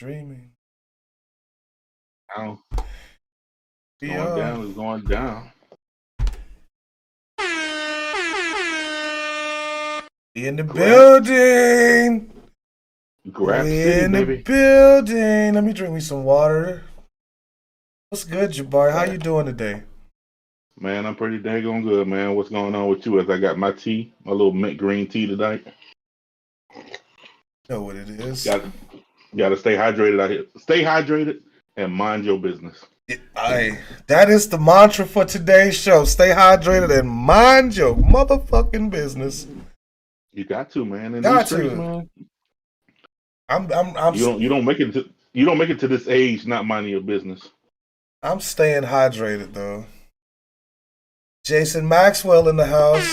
streaming. Now, We going are. down is going down. We in the Grap, building. Grap We City, in the baby. building. Let me drink me some water. What's good, Jabari? How you Fact. doing today? Man, I'm pretty daggone good, man. What's going on with you? As I got my tea, my little mint green tea tonight. Know what it is. Got got to stay hydrated out here. Stay hydrated and mind your business. That is the mantra for today's show. Stay hydrated and mind your motherfucking business. You got to, man. In these Got streets, to. man, I'm you don't make it to this age not minding your business. I'm staying hydrated though. Jason Maxwell in the house.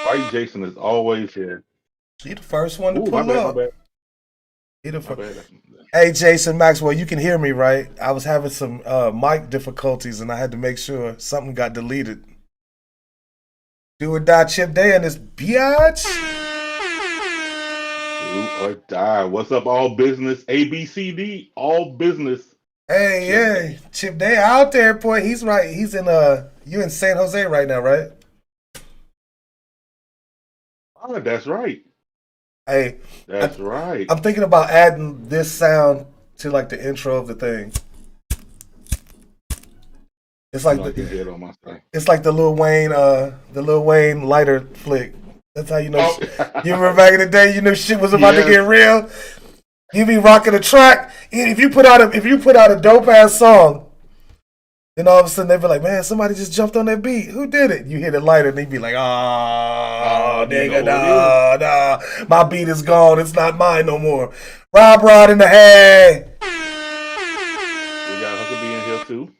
White Jason is always here. He the first one to Ooh, my pull bad, my up. bad, He the my first. bad. Hey, Jason Maxwell, you can hear me, right? I was having some mic difficulties, and I had to make sure something got deleted. Do or die, Chip Day, and this biatch. Do or die. What's up, all business? ABCD, all business. Hey, Chip yeah, Day. Chip Day out there, boy. He's right. He's in you in San Jose right now, right? Oh, that's right. Hey, I, That's right. I'm thinking about adding this sound to like the intro of the thing. It's You like know I can hear it on my side. it's like the Lil Wayne lighter flick. That's how you know. Oh, You remember back in the day, you knew shit was about to get yes. real. You be rocking a track. If you put out a dope ass song, then all of a sudden they be like, man, somebody just jumped on that beat. Who did it? You hit it lighter, and they be like, oh, You know nigga, who it is. my beat is gone. It's not mine no more. Rob Rod in the head. We got Huckabee in here too.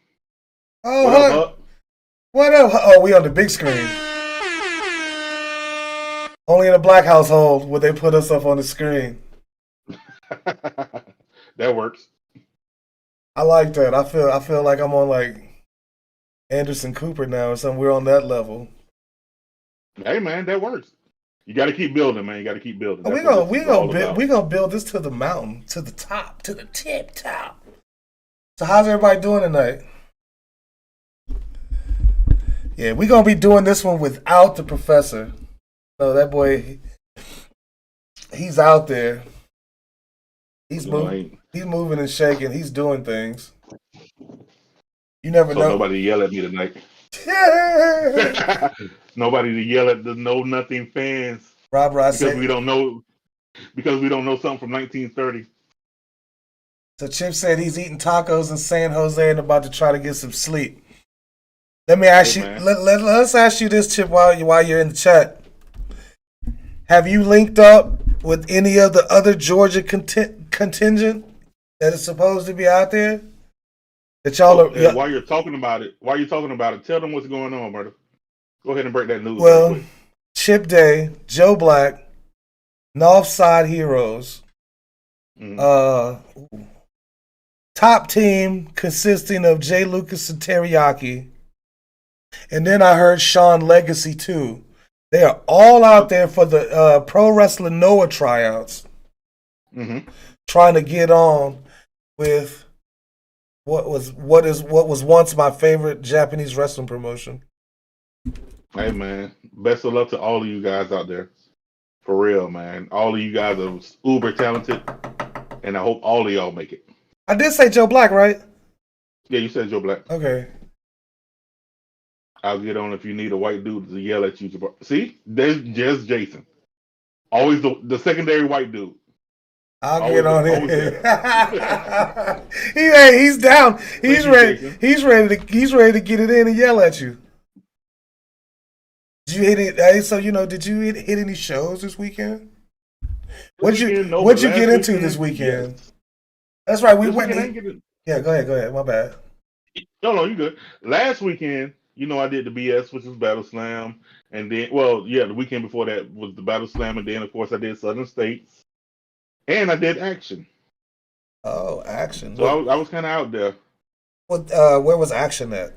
Oh, What up, huh. Huck? What up? Oh, we on the big screen. Only in a black household would they put us up on the screen. That works. I like that. I feel like I'm on like Anderson Cooper now or something. We're on that level. Hey, man, that works. You got to keep building, man. You got to keep building. Oh, That's what this is all we about. gonna build this to the mountain, to the top, to the tip top. So how's everybody doing tonight? Yeah, we gonna be doing this one without the professor. So that boy, he's out there. He's You know, moving. ain't He's moving and shaking. He's doing things. You never so know. nobody yell at me tonight. Nobody to yell at the Know Nothing fans Rob Ross because said. we don't know something from 1930. So Chip said he's eating tacos in San Jose and about to try to get some sleep. Let me ask Hey, you. man. Let's ask you this, Chip, while you're in the chat. Have you linked up with any of the other Georgia contingent that is supposed to be out there? That y'all Oh, are. and Yeah, while you're talking about it, tell them what's going on, brother. Go ahead and break that news right well, quick. Chip Day, Joe Black, Northside Heroes, Mm-hmm. uh, top team consisting of Jay Lucas and Teriyaki, and then I heard Sean Legacy too. They are all out there for the Pro Wrestling Noah tryouts, Mm-hmm. trying to get on with what was once my favorite Japanese wrestling promotion. Hey, man. Best of luck to all of you guys out there. For real, man. All of you guys are uber talented, and I hope all of y'all make it. I did say Joe Black, right? Yeah, you said Joe Black. Okay. I'll get on if you need a white dude to yell at you. See, there's just Jason. Always the secondary white dude. I'll get Always, on always it. there. He's down. Thank you, Jason. He's ready to get it in and yell at you. Did you hit it? Hey, so did you hit any shows this weekend? This weekend, no, but What'd you get last into this weekend, weekend? yes. That's right. We This went. weekend I ain't getting. Yeah, go ahead. My bad. No, you good. Last weekend, I did the BS, which was Battle Slam, and then, well, yeah, the weekend before that was the Battle Slam, and then of course I did Southern States, and I did Action. Oh, action. So I was kind of out there. Where was action at?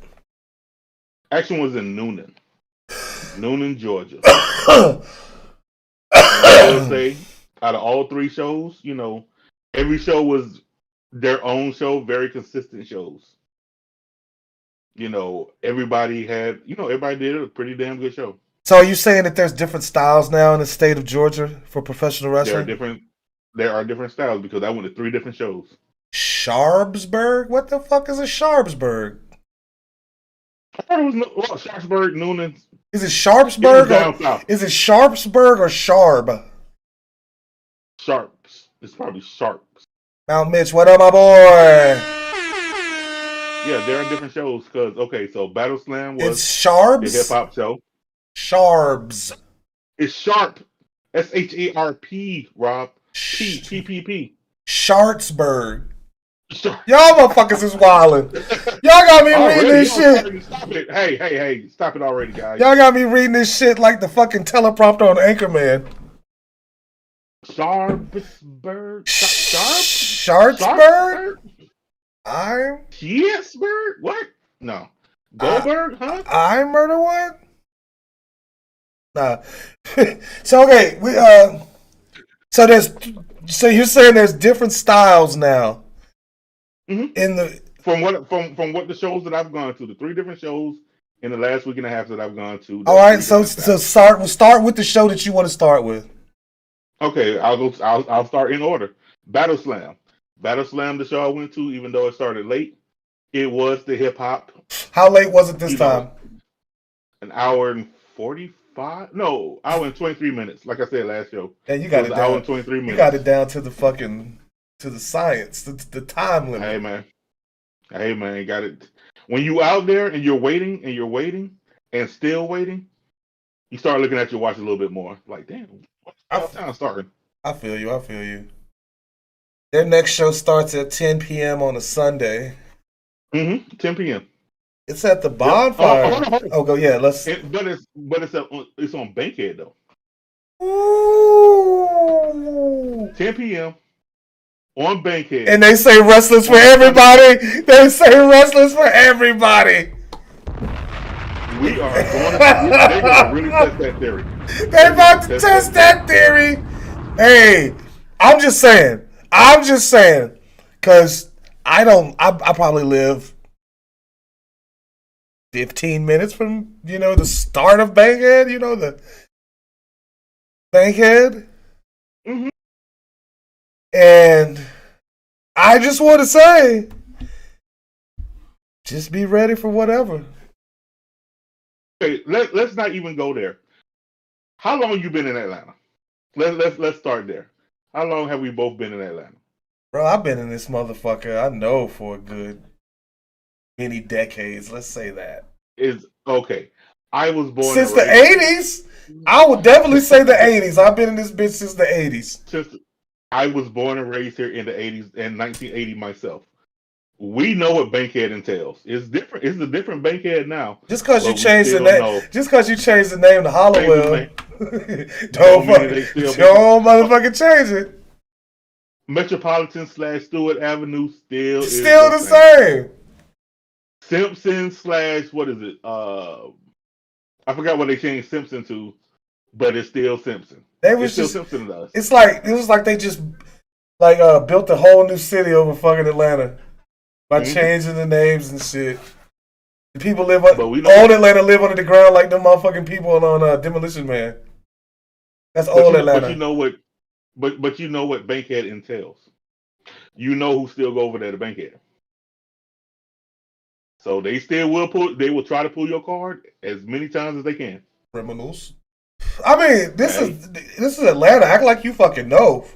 Action was in Noonan, Georgia. And I will say, out of all three shows, Every show was their own show, very consistent shows. Everybody did a pretty damn good show. So are you saying that there's different styles now in the state of Georgia for professional There are wrestling? different styles because I went to 3 different shows. Sharpsburg? What the fuck is a Sharpsburg? I thought it was Sharpsburg, Noonan. Is it It was Sharpsburg down or south. is it Sharpsburg or Sharb? Sharps. It's probably Sharps. Mount Mitch, what up, my boy? Yeah, there are different shows because so Battle Slam was It's the hip Sharbs? hop show. Sharbs. It's Sharp. SHARP, Rob. P. Sharpsburg. Sharp. Y'all motherfuckers is wildin'. Y'all got me reading this shit. Stop it. Hey, stop it already, guys. Y'all got me reading this shit like the fucking teleprompter on Anchorman. Sharpsburg. Sharpsburg? I'm Yesburg? What? No. Goldberg, huh? I murder one? Nah. So okay, so you're saying there's different styles now. Mm-hmm. In the from what the shows that I've gone to, the 3 different shows in the last week and a half that I've gone to. All right, so we'll start with the show that you want to start with. Okay, I'll start in order. Battle Slam, the show I went to, even though it started late, it was the hip hop. How late was it this time? An hour and 45? No, hour and 23 minutes. Like I said last show. And you got it down. Hour and 23 minutes. You got it down to the science, the time limit. Hey man, you got it. When you out there and you're waiting and still waiting, you start looking at your watch a little bit more. Like, damn, what's time starting? I feel you. Their next show starts at 10 p.m. on a Sunday. 10 p.m. It's at the bonfire. Hold on. Oh, go yeah. Let's. But it's on Bankhead though. Ooh. 10 p.m. on Bankhead. And they say wrestlers for everybody. They say wrestlers for everybody. We are going to really test that theory. They about to test that theory. Hey, I'm just saying. Because I probably live 15 minutes from, the start of Bankhead, the Bankhead. Mm-hmm. And I just want to say, just be ready for whatever. Okay, let's not even go there. How long you been in Atlanta? Let's start there. How long have we both been in Atlanta? Bro, I've been in this motherfucker, I know, for a good many decades. Let's say that. Is okay. I was born since the 80s. I would definitely say the 80s. I've been in this bitch since the 80s. Since I was born and raised here in the 80s and 1980 myself. We know what Bankhead entails. It's different. It's a different Bankhead now. Just because you changed the name, to Hollowell, don't motherfucking change it. Metropolitan / Stewart Avenue still the same. Simpson / what is it? I forgot what they changed Simpson to, but it's still Simpson. Simpson to us. It was like they just built a whole new city over fucking Atlanta by changing the names and shit. The people old Atlanta live under the ground like them motherfucking people on Demolition Man. That's old Atlanta. But you know what? But you know what Bankhead entails. You know who still go over there to Bankhead. So they still will will try to pull your card as many times as they can. Criminals. I mean, this is Atlanta. Act like you fucking know.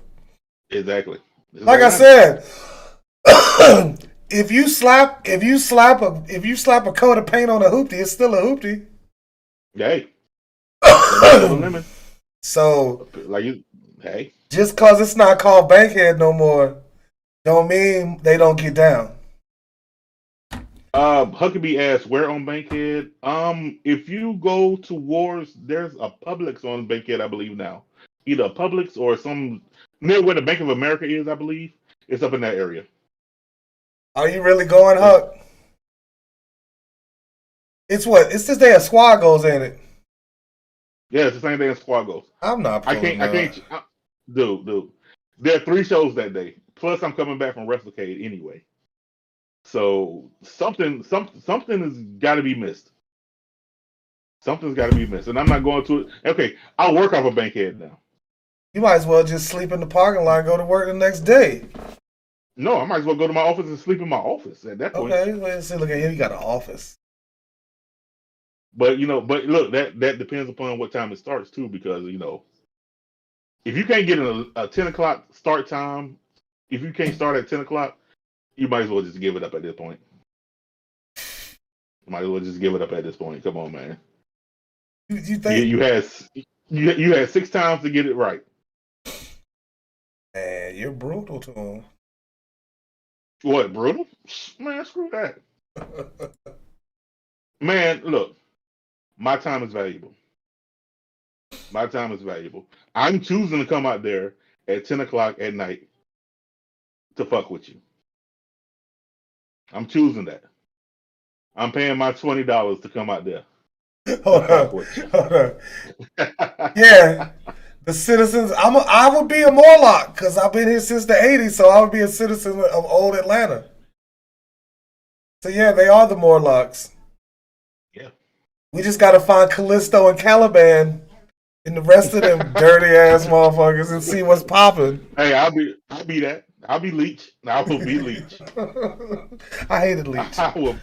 Exactly. Like I said, if you slap a coat of paint on a hoopty, it's still a hoopty. Hey. So hey. Just cause it's not called Bankhead no more, don't mean they don't get down. Huckabee asked, where on Bankhead? If you go towards, there's a Publix on Bankhead, I believe now. Either a Publix or some near where the Bank of America is, I believe. It's up in that area. Are you really going, Huck? It's this day at Squaggos, ain't it? Yeah, it's the same day as Squaggos. I'm not. I can't. Dude. There are 3 shows that day. Plus, I'm coming back from WrestleCade anyway. So something has got to be missed. Something's got to be missed, and I'm not going to it. Okay, I'll work off a Bankhead now. You might as well just sleep in the parking lot and go to work the next day. No, I might as well go to my office and sleep in my office at that point. Okay, let's see. Look at him. He got an office. But but look, that depends upon what time it starts too, because if you can't get a 10 o'clock start time, if you can't start at 10 o'clock, you might as well just give it up at this point. You might as well just give it up at this point. Come on, man. You think you had 6 times to get it right. Man, you're brutal to him. What, brutal? Man, screw that. Man, look, my time is valuable. My time is valuable. I'm choosing to come out there at 10 o'clock at night to fuck with you. I'm choosing that. I'm paying my $20 to come out there. Hold on. Yeah. The citizens, I would be a Morlock because I've been here since the 80s, so I would be a citizen of old Atlanta. So yeah, they are the Morlocks. Yeah. We just got to find Callisto and Caliban and the rest of them dirty ass motherfuckers and see what's popping. Hey, I'll be that. I'll be Leech. I will be Leech. I hated Leech. I will.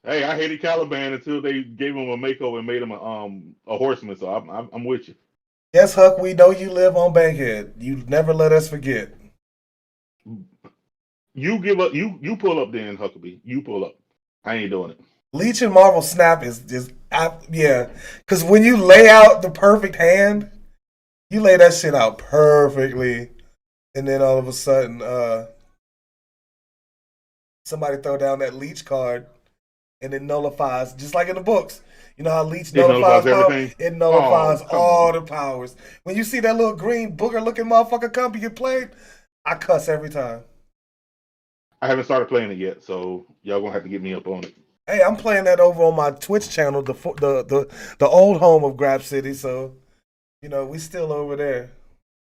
Hey, I hated Caliban until they gave him a makeover and made him a horseman. So I'm with you. Yes, Huck, we know you live on Bankhead. You never let us forget. You give up. You pull up, then Huckabee. You pull up. I ain't doing it. Leech and Marvel Snap is just yeah. Because when you lay out the perfect hand, you lay that shit out perfectly, and then all of a sudden, somebody throw down that Leech card, and it nullifies, just like in the books. You know how Leech nullifies power? Everything. It nullifies all the powers. When you see that little green booger looking motherfucker come to get played, I cuss every time. I haven't started playing it yet, so y'all gonna have to get me up on it. Hey, I'm playing that over on my Twitch channel, the old home of GRAPCITY. So, we still over there.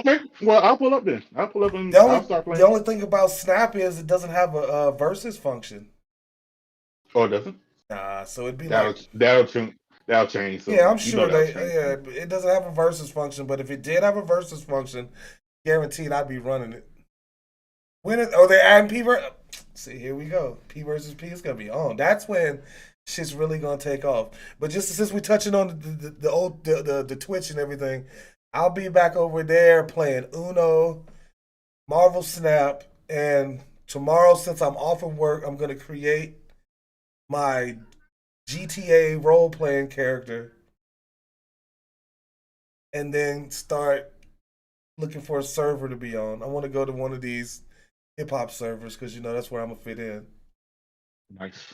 Okay, well I'll pull up then. I'll pull up and I'll start playing. The only thing about Snap is it doesn't have a versus function. Oh, it doesn't? Nah, so it'd be that'll change. So yeah, I'm sure it doesn't have a versus function, but if it did have a versus function, guaranteed I'd be running it. They're adding P versus. See, here we go. P versus P is gonna be on. That's when shit's really gonna take off. But just since we're touching on the Twitch and everything, I'll be back over there playing Uno, Marvel Snap, and tomorrow, since I'm off of work, I'm gonna create my GTA role playing character, and then start looking for a server to be on. I want to go to one of these hip hop servers because that's where I'm gonna fit in. Nice.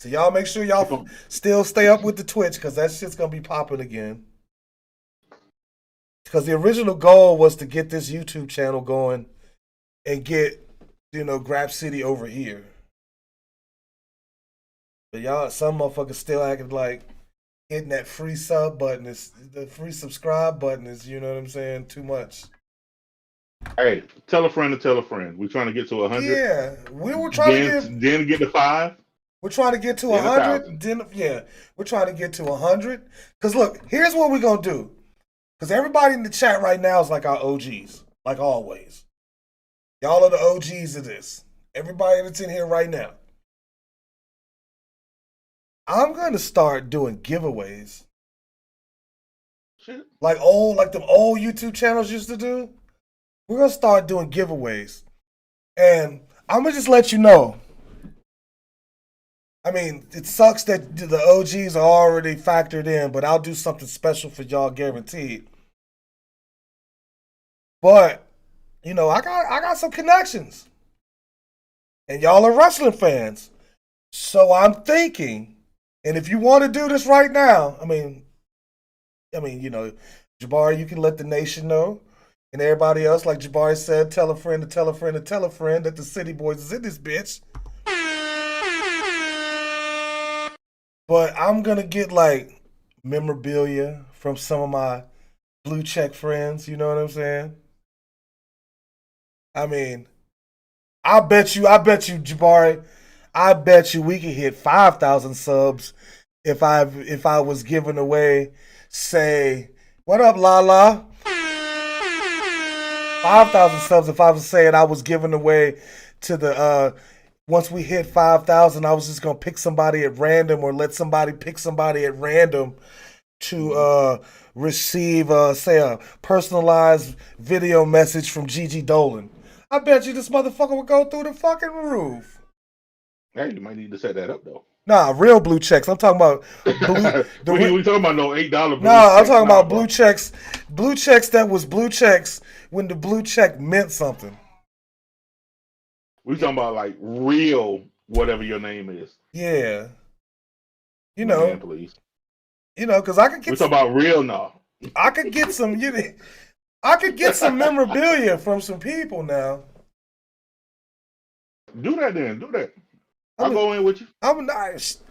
So y'all make sure y'all still stay up with the Twitch because that shit's gonna be popping again. Because the original goal was to get this YouTube channel going and get GRAPCITY over here. But y'all, some motherfuckers still acting like hitting that free sub button is the free subscribe button is, you know what I'm saying, too much. Hey, tell a friend to tell a friend. We're trying to get to 100. Yeah, we were trying then get to 5. We're trying to get to 100. We're trying to get to 100. Because look, here's what we're gonna do. Because everybody in the chat right now is like our OGs, like always. Y'all are the OGs of this. Everybody that's in here right now. I'm gonna start doing giveaways. Shit. Like them old YouTube channels used to do. We're gonna start doing giveaways. And I'm gonna just let you know. I mean, it sucks that the OGs are already factored in, but I'll do something special for y'all guaranteed. But, I got some connections. And y'all are wrestling fans. So I'm thinking, and if you want to do this right now, I mean, Jabari, you can let the nation know. And everybody else, like Jabari said, tell a friend to tell a friend to tell a friend that the City Boys is in this bitch. But I'm going to get like memorabilia from some of my blue check friends, you know what I'm saying? I mean, I bet you, Jabari, I bet you we could hit 5,000 subs if I was giving away, say, what up, Lala? 5,000 subs if I was saying I was giving away to the once we hit 5,000, I was just gonna pick somebody at random or let somebody pick somebody at random to receive say a personalized video message from Gigi Dolan. I bet you this motherfucker would go through the fucking roof. Hey, you might need to set that up though. Nah, real blue checks. I'm talking about blue. We talking about no $8 blue Nah, I'm checks talking now, about bro. blue checks. Blue checks that was blue checks when the blue check meant something. We talking about like real whatever your name is. Yeah, you Man, know, please. because I could We get talking about real now. I could get some I could get some memorabilia from some people now. Do that then. Do that. I'll I'm a, go in with you. I'm nice.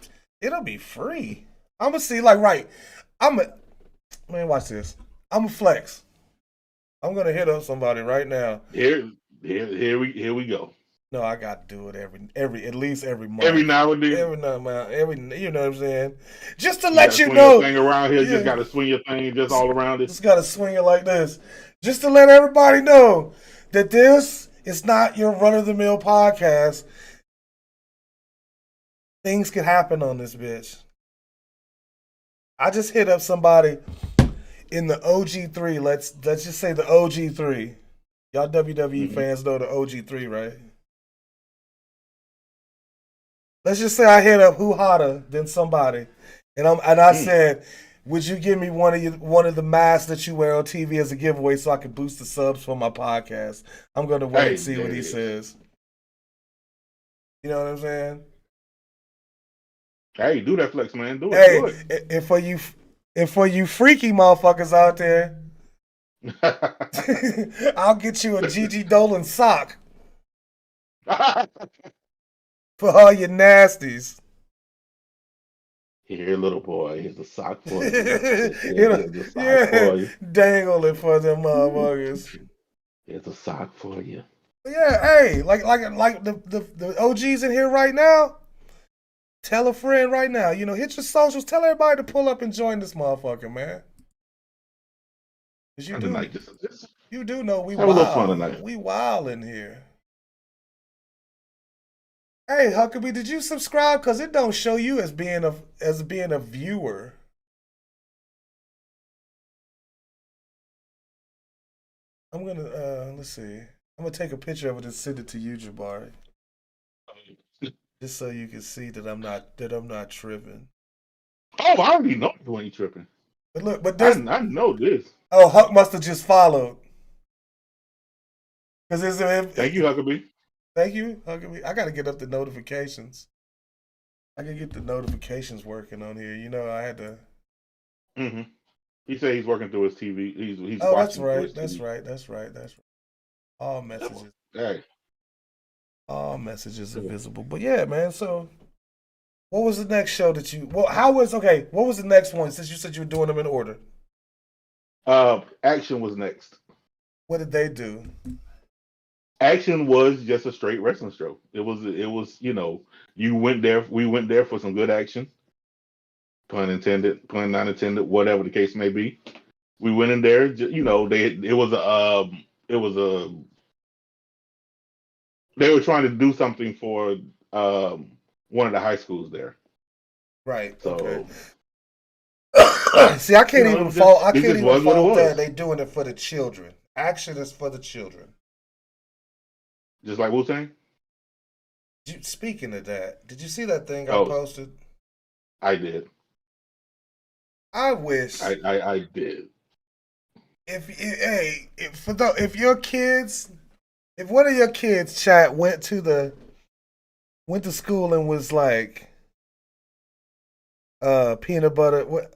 It'll be free. I'm gonna see like right. Man, watch this. I'm a flex. I'm gonna hit up somebody right now. Here we go. No, I got to do it every at least every month. Every now and then. Every month, you know what I'm saying? Just to You let gotta you swing know. your thing around here. Yeah. Just gotta swing your thing just all around it. Just gotta swing it like this. Just to let everybody know that this is not your run of the mill podcast. Things could happen on this bitch. I just hit up somebody in the OG3. Let's just say the OG3. Y'all WWE fans know the OG3, right? Let's just say I hit up who hotter than somebody, and I said, "Would you give me one of the masks that you wear on TV as a giveaway so I can boost the subs for my podcast?" I'm gonna wait and see what he says. You know what I'm saying? Hey, do that flex, man. Do it. Hey, do it. and for you freaky motherfuckers out there, I'll get you a Gigi Dolan sock for all your nasties. Here, little boy, here's a sock for you. Here's a sock for you. Dangle it for them motherfuckers. Here's a sock for you. Yeah, hey, like the OGs in here right now. Tell a friend right now. Hit your socials. Tell everybody to pull up and join this motherfucker, man. Cause you do know we have a little fun tonight. We wild in here. Hey, Huckabee, did you subscribe? Cause it don't show you as being a viewer. I'm gonna let's see. I'm gonna take a picture of it and send it to you, Jabari. Just so you can see that I'm not tripping. Oh, I already know you ain't tripping. But look, I know this. Oh, Huck must have just followed. Thank you, Huckabee. Thank you, Huckabee. I gotta get up the notifications. I can get the notifications working on here. I had to. Mm-hmm. He said he's working through his TV. He's oh, watching that's right. That's right. All messages. Hey. All messages are visible. But yeah, man. So, what was the next show that you? Well, what was the next one? Since you said you were doing them in order. Action was next. What did they do? Action was just a straight wrestling show. It was you went there. We went there for some good action. Pun intended, pun not intended, whatever the case may be. We went in there. They were trying to do something for one of the high schools there. Right. So, okay. See, I can't even fault. I can't even fault that they doing it for the children. Action is for the children. Just like Wu-Tang? Speaking of that, did you see that thing I posted? I did. I wish I did. If your kids, if one of your kids, chat, went to school and was like peanut butter. What?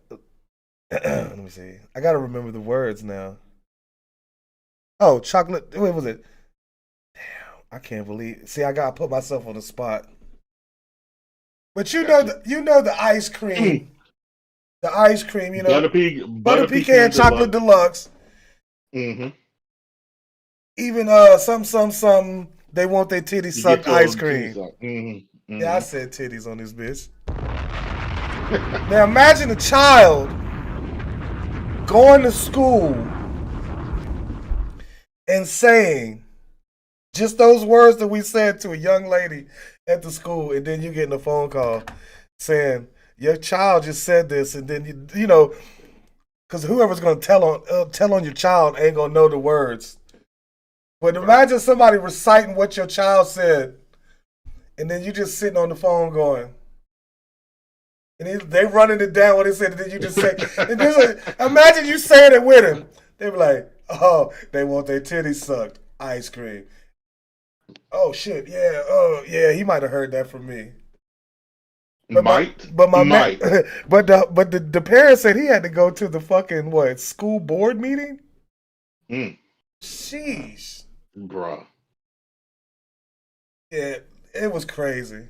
Let me see. I gotta remember the words now. Oh, chocolate. What was it? I can't believe. See, I gotta put myself on the spot. But you know the ice cream, butter pecan chocolate deluxe. Mm-hmm. Even some they want their titties You get sucked ice your titties cream. sucked. Mm-hmm. Yeah, I Mm-hmm. said titties on this bitch. Now imagine a child going to school and saying just those words that we said to a young lady at the school, and then you getting a phone call saying your child just said this, and then you know, because whoever's gonna tell on your child ain't gonna know the words. But Right. imagine somebody reciting what your child said, and then you just sitting on the phone going, and they running it down what they said, and then you just say, and just like, imagine you saying it with him. They be like, oh, they want their titties sucked, ice cream. Oh shit, yeah, oh yeah, he might have heard that from me. But my Might. but my man, Might. but the parents said he had to go to the fucking what school board meeting. Mm. Sheesh, Bruh. yeah, it was crazy.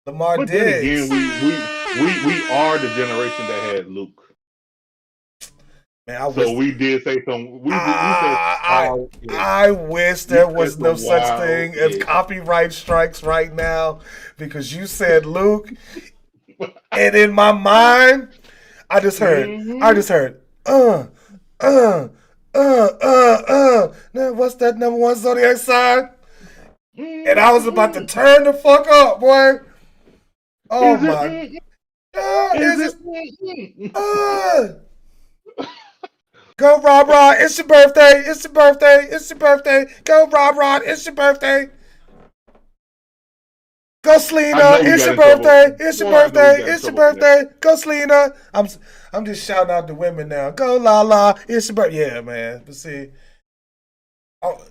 Lamar But then again, Diggs, we are the generation that had Luke. man, I So wish. we did say some. We said some I wild shit. I wish We there said was no some such wild thing as shit. copyright strikes right now because you said Luke, and in my mind, I just heard, Mm-hmm. uh, uh, Now what's that number one zodiac sign? And I was about to Mm-hmm. turn the fuck up, boy. Oh Is it? my Mm-hmm. God, Is is it? it? Mm-hmm. Uh, Go Rob Rod, it's your birthday, it's your birthday, it's your birthday. Go Rob Rod, it's your birthday. Go I Selena, know we it's got your in trouble. birthday, it's your Boy, I know we birthday, got in it's your trouble for that. birthday. Go Selena. I'm just shouting out the women now. Go La, it's your birthday. Yeah, man. But see, oh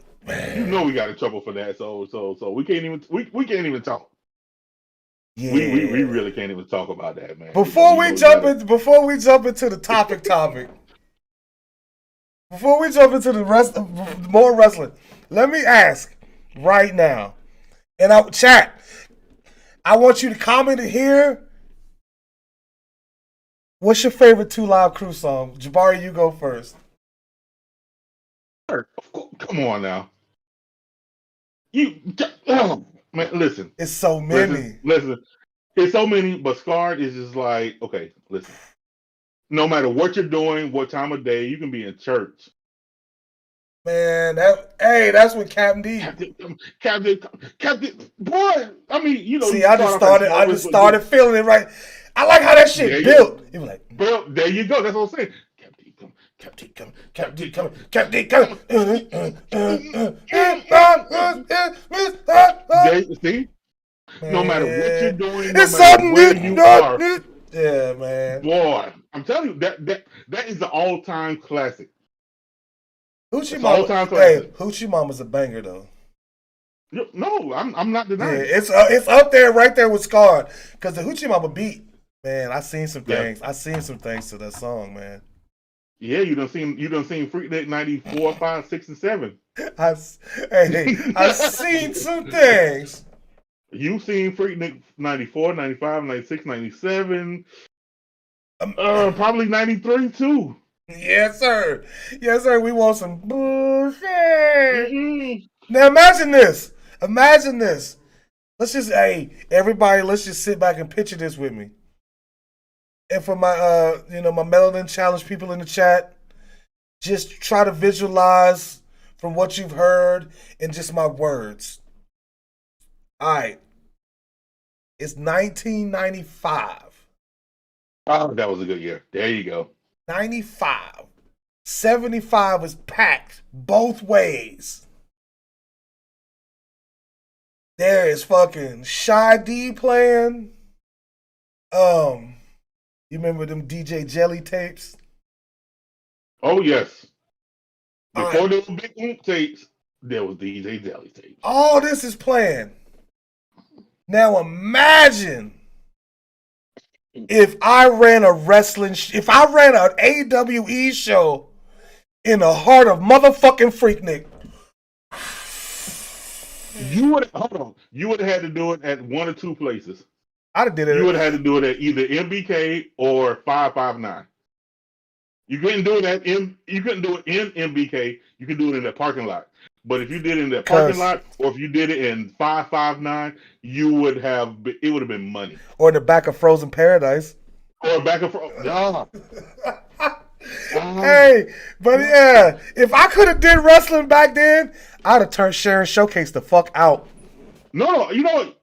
You know man, we got in trouble for that. So we can't even we can't even talk. We yeah. really can't even talk about that, man. Before You know we we got jump it. in, before we jump into the topic, before we jump into the rest of more wrestling, let me ask right now, and I chat. I want you to comment here. What's your favorite Two Live Crew song? Jabari, you go first. Come on now. You oh, man, listen, It's so listen, many. listen. It's so many, but Scarred is just like, okay, listen. No matter what you're doing, what time of day, you can be in church. Man, that's what Captain D. Captain, Captain, Captain, boy. I mean, See, you start off at I service, just but then started feeling it right. I like how that there shit you, built. It was like, bro, there you go. That's what I'm saying. Captain, come, Captain Captain, D come, coming, Captain D Captain, coming, come, Captain D coming. come. There, see, no matter what you're Man, doing, no it's matter something where new, you not are, new. Yeah, man. boy, I'm telling you that is the all time classic. Hoochie It's all Mama. time Hey, classic. Hoochie Mama's a banger though. No, I'm not Yeah, denying it. it's up there, right there with Scarred, because the Hoochie Mama beat. Man, I seen some Yeah, things. I seen some things to that song, man. yeah. You done seen Freaknik 94, 5, 6, and 7. I, I seen some things. You seen Freaknik 94, 95, 96, 97. Um, Probably 93 too. yes, sir. Yes, sir. We want some bullshit. Mm-mm. Now imagine this. Imagine this. Everybody, let's just sit back and picture this with me. And for my my melanin challenge people in the chat, just try to visualize from what you've heard in just my words. All right. It's 1995. Oh, that was a good year. There you go. 95. 75 was packed both ways. There is fucking Shy D playing. You remember them DJ Jelly tapes? Oh yes. All right. Before there was big boom tapes, there was DJ Jelly tapes. All this is playing. Now imagine if I ran if I ran an AWE show in the heart of motherfucking Freaknik. You would hold on. You would have had to do it at one or two places. I'd have did You it. would have had to do it at either MBK or 559. You couldn't do it you couldn't do it in MBK. You could do it in that parking lot. But if you did it in that parking Cause lot, or if you did it in 559, it would have been money. or in the back of Frozen Paradise. Or back and forth. Hey, but yeah, if I could have did wrestling back then, I'd have turned Sharon Showcase the fuck out. No, you know what?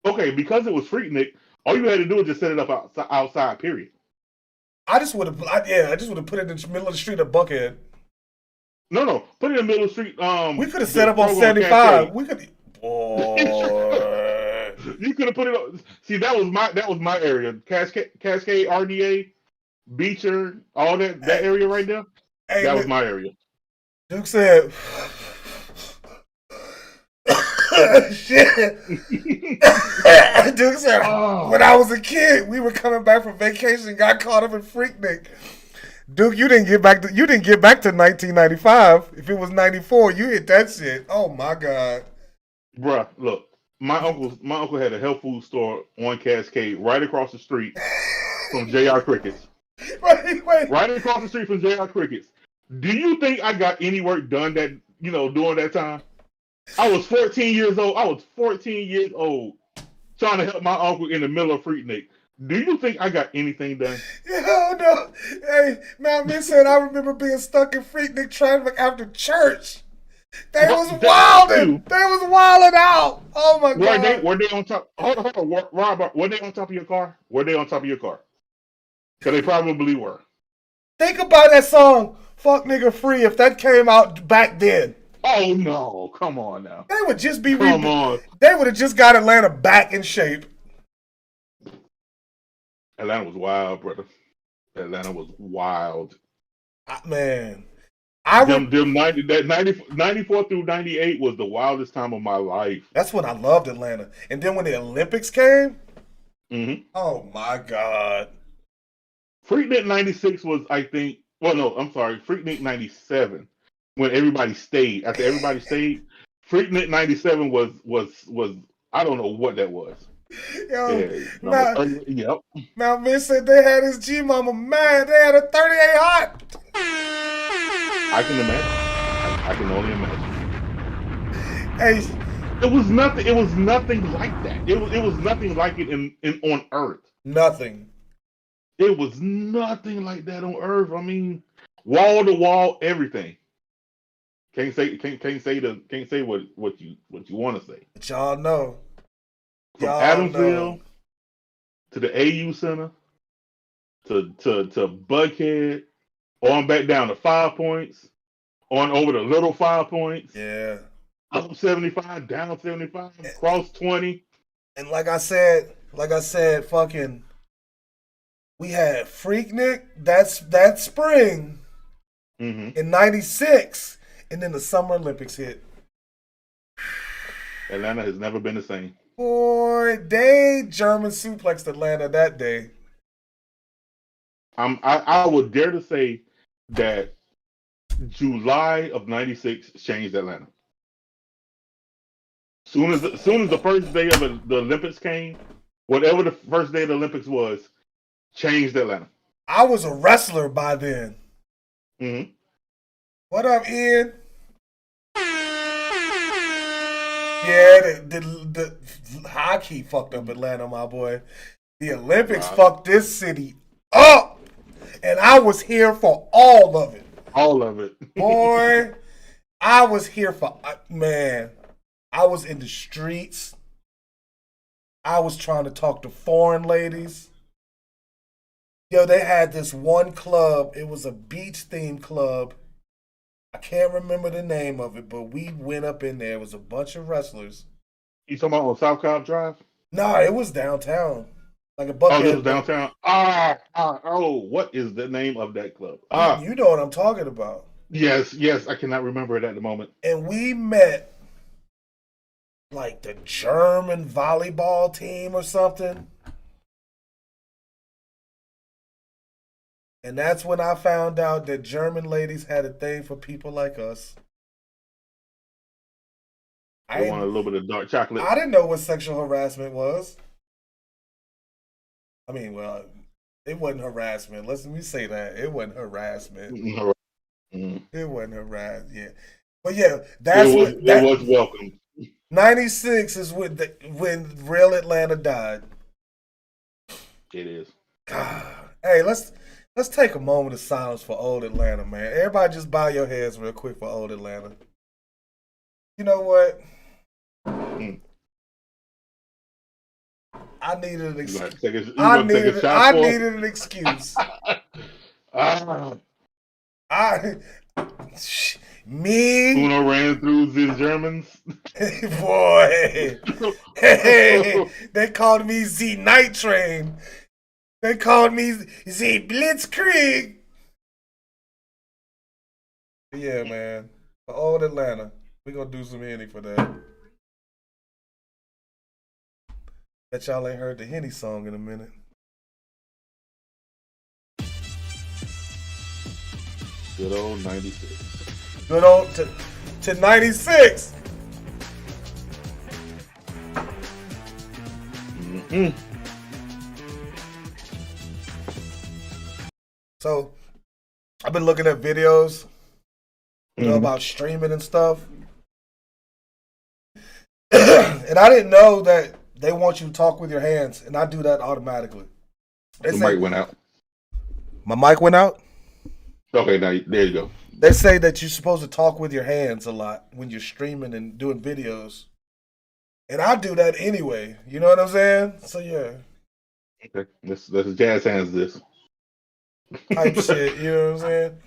Okay, because it was Freaknik, all you had to do was just set it up outside. Period. I just would have, I just would have put it in the middle of the street at Buckhead. No, put it in the middle of the street. We could have set up on 75. We could. Boy. You could have put it on. See, that was my area. Cascade, RDA, Beecher, all that area right there. Hey, that was my area. Duke said, shit. Duke said, when I was a kid, we were coming back from vacation and got caught up in Freaknik. Duke, you didn't get back to 1995. If it was 94, you hit that shit. Oh my god. Bruh, look, my uncle had a health food store on Cascade right across the street from JR Crickets. Wait. Right across the street from JR Crickets. Do you think I got any work done during that time? I was 14 years old. Trying to help my uncle in the middle of Freaknik. Do you think I got anything done? No. Hey, Malvin said I remember being stuck in Freaknik traffic after church. They was wilding out. Oh my god. Were they on top? Hold on, Robert. Were they on top of your car? Because they probably were. Think about that song, "Fuck Nigga Free." If that came out back then. Oh no! Come on now. They would just be. Come on. They would have just got Atlanta back in shape. Atlanta was wild, brother. Atlanta was wild. Man. 94 through 98 was the wildest time of my life. That's when I loved Atlanta. And then when the Olympics came, oh my god. Freaknik 96 was, I think, Freaknik 97 when everybody stayed. After everybody stayed, Freaknik 97 was I don't know what that was. Yo, Mount Miss said they had his G Mama mad. They had a 38 hot. I can imagine. I can only imagine. Hey, it was nothing like that. It was nothing like it in on Earth. Nothing. It was nothing like that on Earth. I mean, wall to wall, everything. Can't say what you want to say. But y'all know. From Adamsville to the AU Center to Buckhead, on back down to 5 Points, on over to Little 5 Points. Yeah. Up 75, down 75, cross 20. And like I said, fucking, we had Freaknik that spring in 96, and then the Summer Olympics hit. Atlanta has never been the same. Boy, they German suplexed Atlanta that day. I would dare to say that July of 96 changed Atlanta. Soon as the first day of the Olympics came, whatever the first day of the Olympics was, changed Atlanta. I was a wrestler by then. What up, Ian? Yeah, the hockey fucked up Atlanta, my boy. The Olympics fucked this city up, and I was here for all of it. All of it, boy. I was here for man. I was in the streets. I was trying to talk to foreign ladies. Yo, they had this one club. It was a beach-themed club. I can't remember the name of it, but we went up in there. It was a bunch of wrestlers. You talking about on South Cobb Drive? No, it was downtown. Like a Buckhead. Oh, it was downtown. What is the name of that club? You know what I'm talking about. Yes, I cannot remember it at the moment. And we met like the German volleyball team or something. And that's when I found out that German ladies had a thing for people like us. I want a little bit of dark chocolate. I didn't know what sexual harassment was. I mean, well, It wasn't harassment. Let me say that. It wasn't harassment. Mm. It wasn't harassment. Yeah. But yeah, It that's was what it that was welcome. 96 is when real Atlanta died. It is. God. Hey, let's take a moment of silence for old Atlanta, man. Everybody just bow your heads real quick for old Atlanta. You know what? Mm. I needed an You gonna excuse. have to take a, you gonna take a shot I for needed an excuse. ah. I me Uno ran through the Germans. boy. Hey, they called me Z Night Train. They called me Z Blitzkrieg. Yeah, man. For old Atlanta, we gonna do some Henny for that. Bet y'all ain't heard the Henny song in a minute. Good old 96. Good old to 96. Mm-mm. So I've been looking at videos, Mm-hmm. about streaming and stuff. And I didn't know that they want you to talk with your hands, and I do that automatically. They The say mic went out. my mic went out. Okay, now there you go. They say that you're supposed to talk with your hands a lot when you're streaming and doing videos. And I do that anyway. You know what I'm saying? So yeah. Okay, let's jazz hands this. Type shit. You know what I'm saying?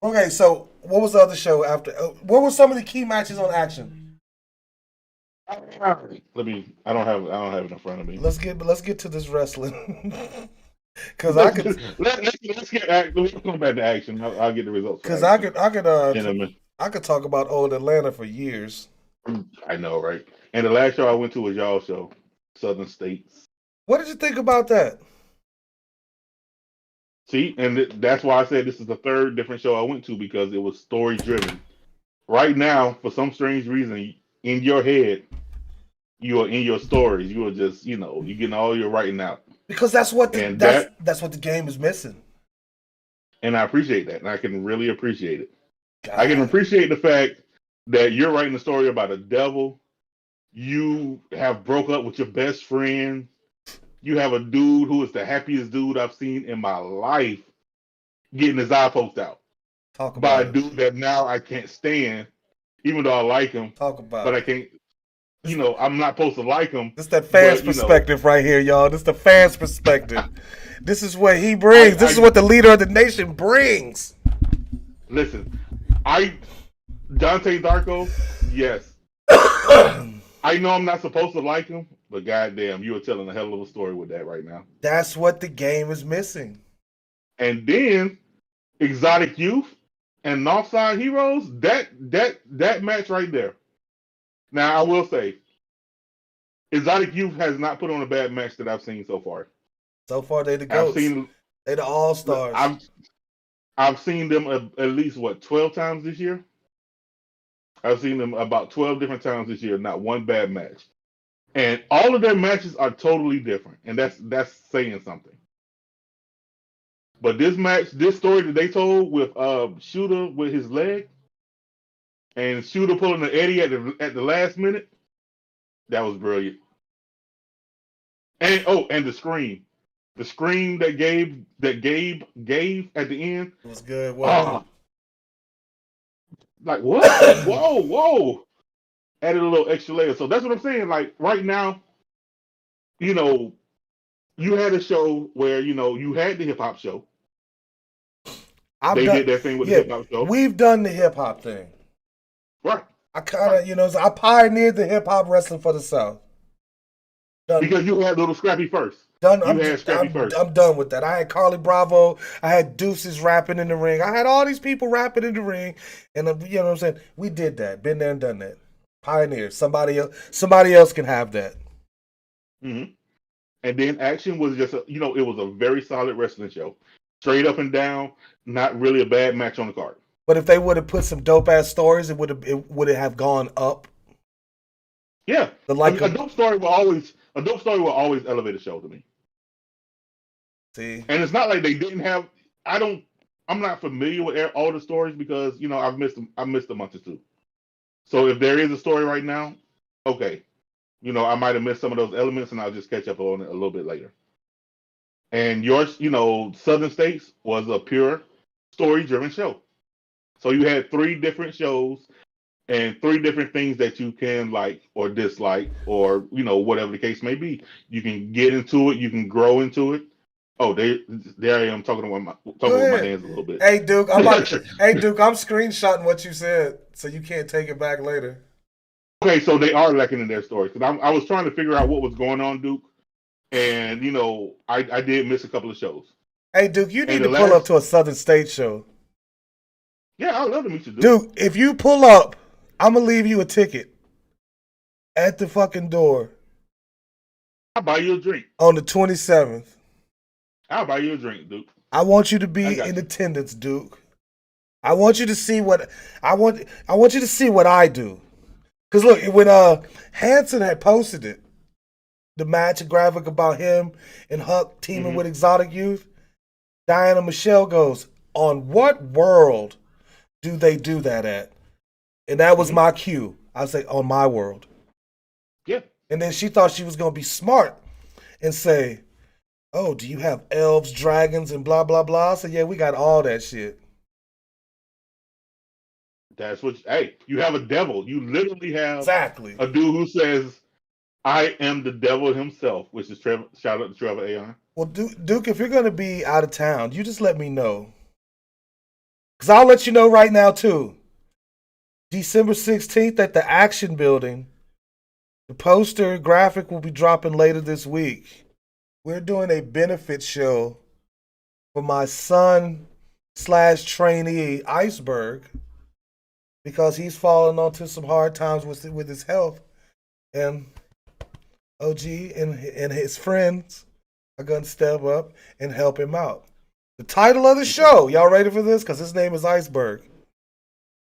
Okay, so what was the other show after? What were some of the key matches on Action? Let me. I don't have it in front of me. Let's get to this wrestling. Cause I Let's could let's come back to Action. I'll get the results for cause Action. I I could talk about old Atlanta for years. I know, right? And the last show I went to was y'all show, Southern States. What did you think about that? See, and that's why I said this is the third different show I went to because it was story driven. Right now, for some strange reason, in your head, you are in your stories. You are just, you're getting all your writing out, Because that's what and that, that's what the game is missing. and I appreciate that, and I can really appreciate it. I can God. appreciate the fact that you're writing a story about a devil. You have broke up with your best friend. You have a dude who is the happiest dude I've seen in my life getting his eye poked out Talk by about a it. dude that now I can't stand, even though I like him, Talk about but I it. can't. I'm not supposed to like him, This that fans but perspective right here, y'all. This the fans perspective. This is what he I, brings. This is I what the leader of the nation brings. listen. I Dante Darko, yes. I know I'm not supposed to like him, but goddamn, you are telling a hell of a story with that right now. That's what the game is missing. And then Exotic Youth and Northside Heroes, that match right there. Now I will say, Exotic Youth has not put on a bad match that I've seen so far. So far, they the I've goats. seen They the all stars. I've seen them at least 12 times this year. I've seen them about 12 different times this year. Not one bad match, and all of their matches are totally different, and that's saying something. But this story that they told with Shooter with his leg and Shooter pulling the Eddie at the last minute, that was brilliant. And the scream that Gabe gave at the end. It was good, wasn't Ah, like what? it? Whoa. Added a little extra layer. So that's what I'm saying. Like right now, you know, you had a show where you had the hip hop show. I've They done, did their thing with the yeah, hip hop show, we've done the hip hop thing. right? I kind Right. of, I pioneered the hip hop wrestling for the South. Done, Because you had Little Scrappy first. done. You had Scrappy first. I'm done with that. I had Carly Bravo. I had Deuces rapping in the ring. I had all these people rapping in the ring, and you know what I'm saying. We did that. Been there and done that. Pioneer. Somebody else can have that. Mm-hmm. And then Action was just it was a very solid wrestling show, straight up and down. Not really a bad match on the card. But if they would have put some dope ass stories, it would have gone up. Yeah, The like a dope story will always elevate a show to me. See, And it's not like they didn't have. I'm not familiar with all the stories because I've missed them. I missed a month or two. So if there is a story right now, okay, I might have missed some of those elements, and I'll just catch up on it a little bit later. And yours, Southern States was a pure story-driven show. So you had 3 different shows and 3 different things that you can like or dislike, or whatever the case may be. You can get into it. You can grow into it. Oh, there I am talking with my ahead. hands a little bit. Hey Duke, hey Duke, I'm screenshotting what you said, so you can't take it back later. Okay, so they are lacking in their story because I was trying to figure out what was going on, Duke, and I did miss a couple of shows. Hey Duke, you And need the to pull up last, to a Southern State show. yeah, I'd love to meet you, Duke. Duke, if you pull up, I'm gonna leave you a ticket at the fucking door I'll buy you a drink. on the 27th. I'll buy you a drink, Duke. I want you to I be got in you. attendance, Duke. I want you to see what I want. I want you to see what I do. Cause look, when Hanson had posted it, the match graphic about him and Huck teaming with Exotic Youth, Diana Michelle goes, "On what world do they do that at?" And that was my cue. I say, "On my world." Yeah. And then she thought she was gonna be smart and say, "Oh, do you have elves, dragons, and blah blah blah?" I said, "Yeah, we got all that shit." That's what. Hey, you have a devil. You literally have Exactly. a dude who says, "I am the devil himself," which is Trevor. Shout out to Trevor Aon. Well, Duke, if you're gonna be out of town, you just let me know. Cause I'll let you know right now too. December 16th at the Action Building. The poster graphic will be dropping later this week. We're doing a benefit show for my son / trainee Iceberg because he's fallen onto some hard times with his health, and OG and his friends are gonna step up and help him out. The title of the show, y'all ready for this? Because his name is Iceberg,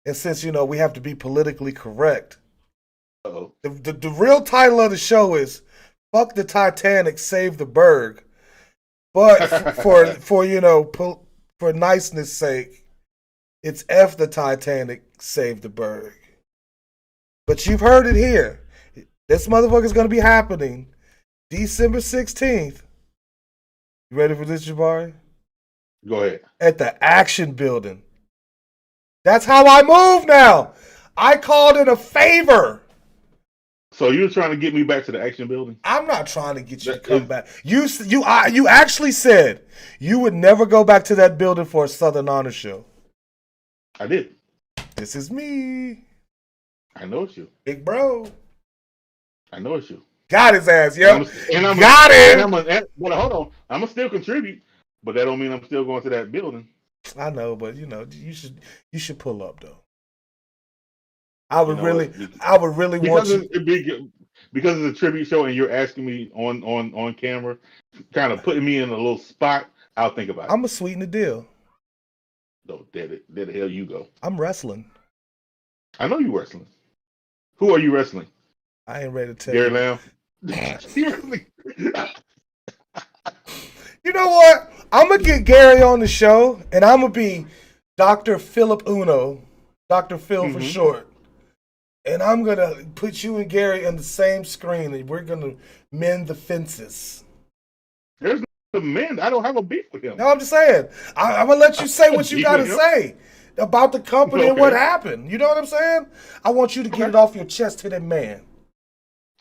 and since we have to be politically correct, Uh-oh. the real title of the show is "Fuck the Titanic, Save the Berg," but for niceness sake, it's "F the Titanic, Save the Berg." But you've heard it here. This motherfucker's gonna be happening December 16th. You ready for this, Jabari? Go ahead. At the Action Building. That's how I move now. I called it a favor. So you're trying to get me back to the Action Building? I'm not trying to get you to come back. You actually said you would never go back to that building for a Southern Honor show. I did. This is me. I know it's you. Big bro. I know it's you. Got his ass, yo. Got him. Well, hold on. I'm gonna still contribute, but that don't mean I'm still going to that building. I know, but you should pull up though. I would really want you because it's a tribute show and you're asking me on camera, kind of putting me in a little spot. I'll think about it. I'm gonna sweeten the deal. No, there the hell you go. I'm wrestling. I know you wrestling. Who are you wrestling? I ain't ready to tell Gary you. Lamb. You know what? I'm gonna get Gary on the show, and I'm gonna be Dr. Philip Uno, Dr. Phil for short, and I'm gonna put you and Gary on the same screen, and we're gonna mend the fences. There's no mend. I don't have a beef with him. No, I'm just saying. I'm gonna let you say what you gotta say about the company and what happened. You know what I'm saying? I want you to get it off your chest to that man.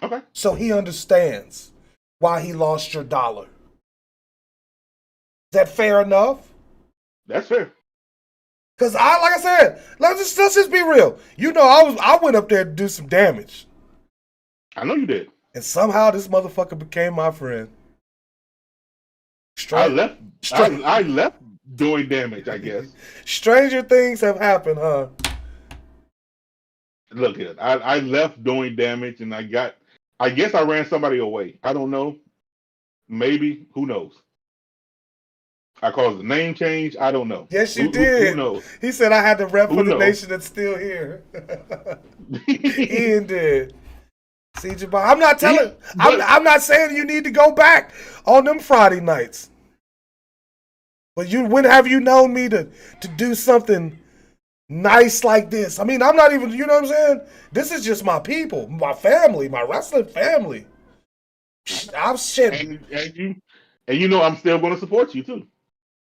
Okay. So he understands why he lost your dollar. Is that fair enough? That's fair. Cause like I said, let's just be real. I went up there to do some damage. I know you did. And somehow this motherfucker became my friend. I left doing damage, I guess. Stranger things have happened, huh? Look here. I left doing damage and I guess I ran somebody away. I don't know. Maybe. Who knows? I caused a name change. I don't know. Yes, you did. Who knows? He said I had to rep for the knows? nation that's still here. Ian did. See, Jabbar, I'm not saying you need to go back on them Friday nights. But when have you known me to do something nice like this? I mean, I'm not even, you know what I'm saying? This is just my people, my family, my wrestling family. I'm shit. And you know I'm still going to support you too,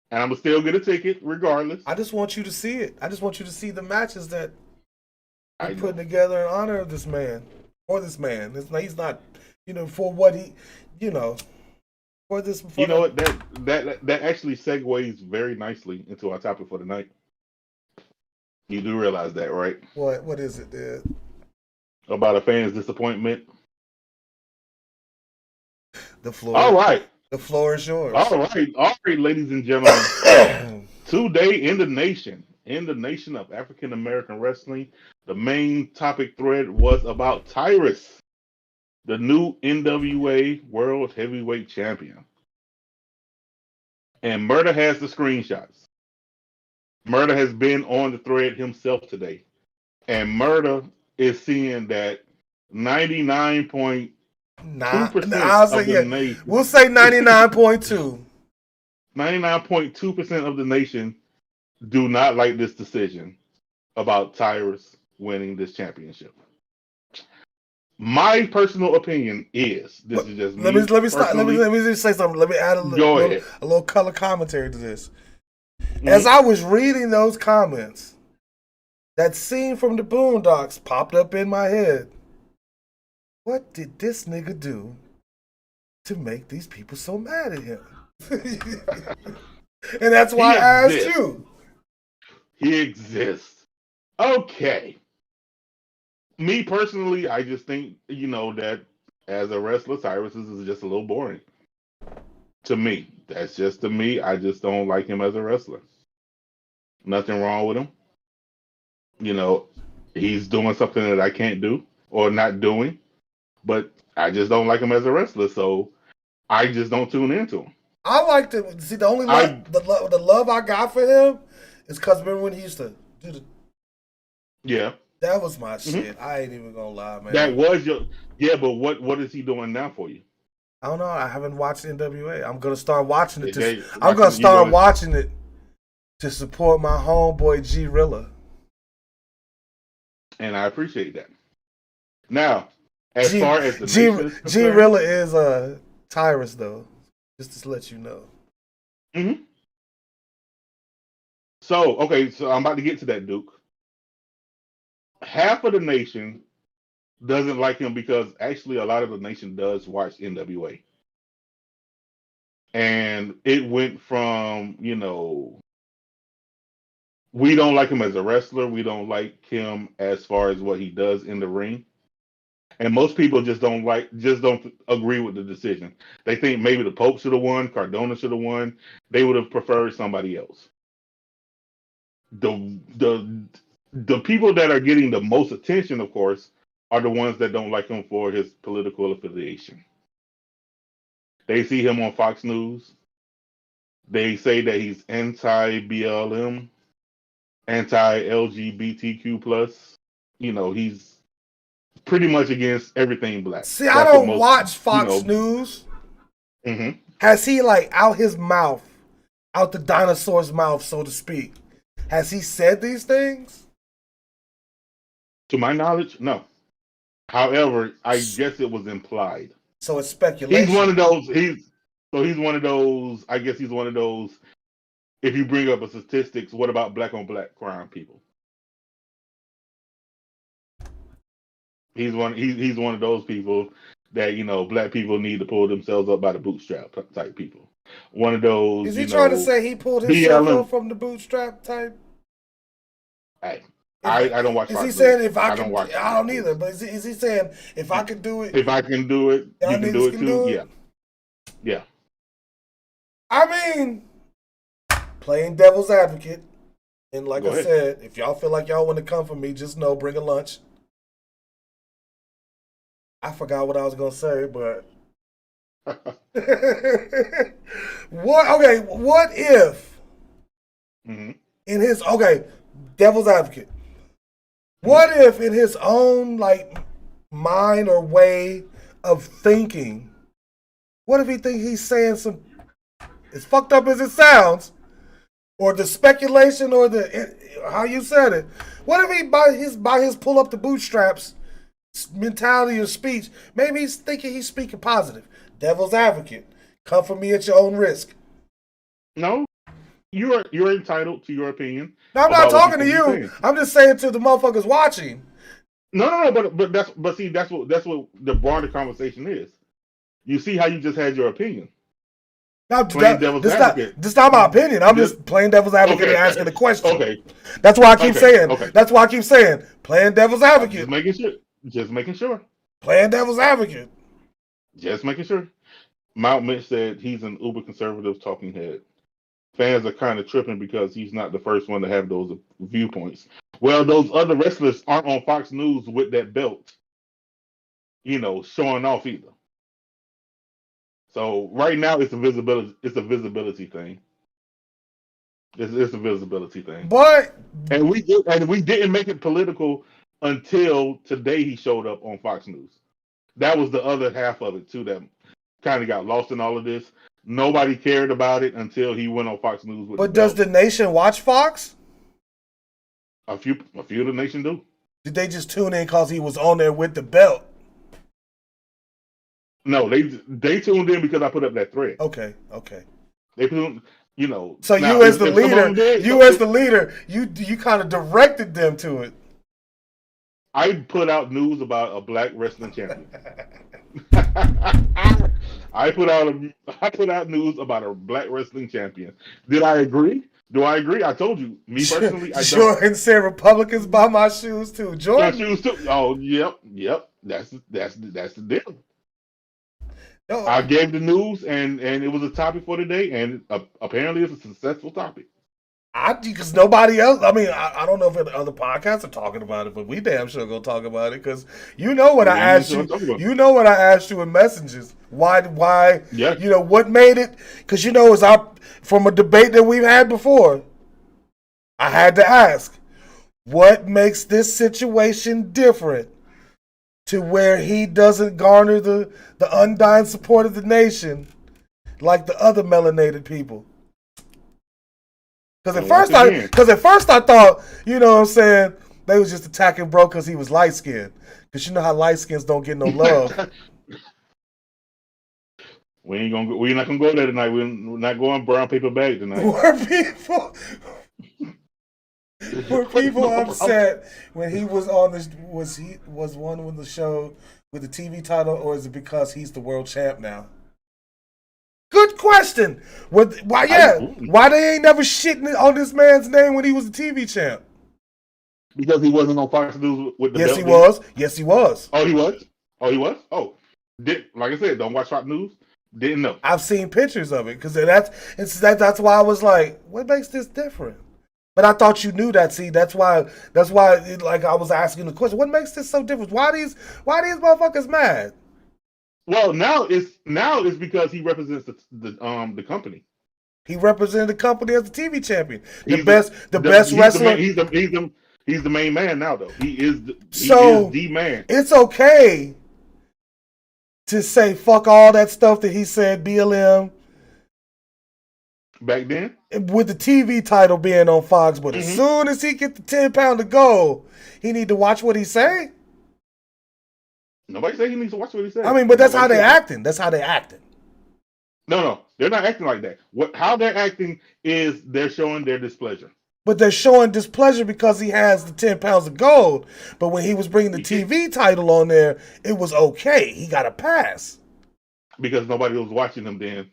and I'm gonna still get a ticket regardless. I just want you to see it. I just want you to see the matches that we're I putting know. together in honor of this man. For this man. He's not, for what he, you know, for this. You know what? That actually segues very nicely into our topic for tonight. You do realize that, right? What is it, dude? About a fan's disappointment. The floor. All right. The floor is yours. All right, ladies and gentlemen. Today in the nation of African American wrestling, the main topic thread was about Tyrus, the new NWA World Heavyweight Champion. And Murder has the screenshots. Murder has been on the thread himself today. And Murder is seeing that 99.2% I'll of say, the yeah. nation. We'll say 99.2. 99.2% of the nation do not like this decision about Tyrus winning this championship. My personal opinion is this is just Let me. me stop. Let me just say something. Let me add a little color commentary to this. Mm-hmm. As I was reading those comments, that scene from the Boondocks popped up in my head. What did this nigga do to make these people so mad at him? And that's why I asked you. He exists. Okay. Me personally, I just think, that as a wrestler, Tyrus is just a little boring. To me. That's just to me. I just don't like him as a wrestler. Nothing wrong with him. He's doing something that I can't do or not doing. But I just don't like him as a wrestler, so I just don't tune into him. I like to see the only the love I got for him is because remember when he used to do the. Yeah. That was my shit. I ain't even gonna lie, man. That was but what is he doing now for you? I don't know. I haven't watched NWA. I'm gonna start watching it. I'm gonna start watching it to support my homeboy G Rilla. And I appreciate that. Now, as far as the G Rilla is Tyrus though, just to let you know. Mm-hmm. So I'm about to get to that, Duke. Half of the nation doesn't like him because actually a lot of the nation does watch NWA. And it went from, we don't like him as a wrestler. We don't like him as far as what he does in the ring. And most people just don't agree with the decision. They think maybe the Pope should have won, Cardona should have won. They would have preferred somebody else. The people that are getting the most attention, of course, are the ones that don't like him for his political affiliation. They see him on Fox News. They say that he's anti-BLM, anti-LGBTQ+. He's pretty much against everything black. See, I don't watch Fox News. Mm-hmm. Has he out his mouth, out the dinosaur's mouth, so to speak? Has he said these things? To my knowledge, no. However, I guess it was implied. So it's speculation. He's one of those. He's one of those. I guess he's one of those. If you bring up a statistics, what about black on black crime people? He's one of those people that black people need to pull themselves up by the bootstrap type people. One of those. Is he trying to say he pulled himself up from the bootstrap type? Hey, I don't watch. Is he saying if I can? I don't either. But is he saying if I can do it? If I can do it, you can do it too. Yeah. I mean, playing devil's advocate, and like I said, if y'all feel like y'all want to come for me, just know, bring a lunch. I forgot what I was gonna say, but what? Okay, what if in his devil's advocate? What if in his own mind or way of thinking, what if he thinks he's saying some, as fucked up as it sounds, or the speculation, or the how you said it. What if he by his pull up the bootstraps mentality or speech? Maybe he's thinking he's speaking positive. Devil's advocate. Come for me at your own risk. No, you're entitled to your opinion. No, I'm not about what talking to think he's you. saying. I'm just saying to the motherfuckers watching. No, but see, that's what the broader conversation is. You see how you just had your opinion. Now, Playing devil's advocate. This not my opinion. I'm just playing devil's advocate and asking the question. Okay. That's why I keep saying. Okay. That's why I keep saying playing devil's advocate. Just making sure. Just making sure. Playing devil's advocate. Just making sure. Mount Mitch said he's an uber conservative talking head. Fans are kind of tripping because he's not the first one to have those viewpoints. Well, those other wrestlers aren't on Fox News with that belt, showing off either. So right now it's a visibility. It's a visibility thing. It's a visibility thing. But we didn't make it political until today. He showed up on Fox News. That was the other half of it too. That kind of got lost in all of this. Nobody cared about it until he went on Fox News with. But does the nation watch Fox? A few of the nation do. Did they just tune in because he was on there with the belt? No, they tuned in because I put up that thread. Okay. They tuned, So now, you as the leader, you kind of directed them to it. I put out news about a black wrestling champion. I put out news about a black wrestling champion. Did I agree? Do I agree? I told you, me personally, I don't. Jordan said Republicans buy my shoes too. Jordan, my shoes too. Oh, yep. That's the deal. No. I gave the news, and it was a topic for today, and apparently it's a successful topic. Because nobody else. I mean, I don't know if other podcasts are talking about it, but we damn sure gonna talk about it because you know what I asked you. You know what I asked you in messages. Why? Yeah. What made it? Because it's from a debate that we've had before. I had to ask, what makes this situation different to where he doesn't garner the undying support of the nation like the other melanated people? Because at first I thought, you know what I'm saying, they was just attacking bro because he was light skinned. Because you know how light skins don't get no love. We're not gonna go there tonight. We're not going brown paper bag tonight. Were people upset when he was on this? Was one with the show with the TV title, or is it because he's the world champ now? Good question. Why they ain't never shitting on this man's name when he was the TV champ? Because he wasn't on Fox News with the belt. Yes, he was. Oh, he was. Oh, like I said, don't watch Fox News. Didn't know. I've seen pictures of it because that's why I was like, what makes this different? But I thought you knew that. See, that's why. Like I was asking the question, what makes this so different? Why these motherfuckers mad? Well, now it's because he represents the company. He represented the company as the TV champion, the best wrestler. He's the main man now, though. He is the man. It's okay to say fuck all that stuff that he said BLM back then with the TV title being on Fox, but as soon as he get the 10 pound of gold, he need to watch what he say. Nobody say he needs to watch what he says. I mean, but that's how they acting. That's how they acting. No, they're not acting like that. How they're acting is they're showing their displeasure. But they're showing displeasure because he has the 10 pounds of gold. But when he was bringing the TV title on there, it was okay. He got a pass. Because nobody was watching him then.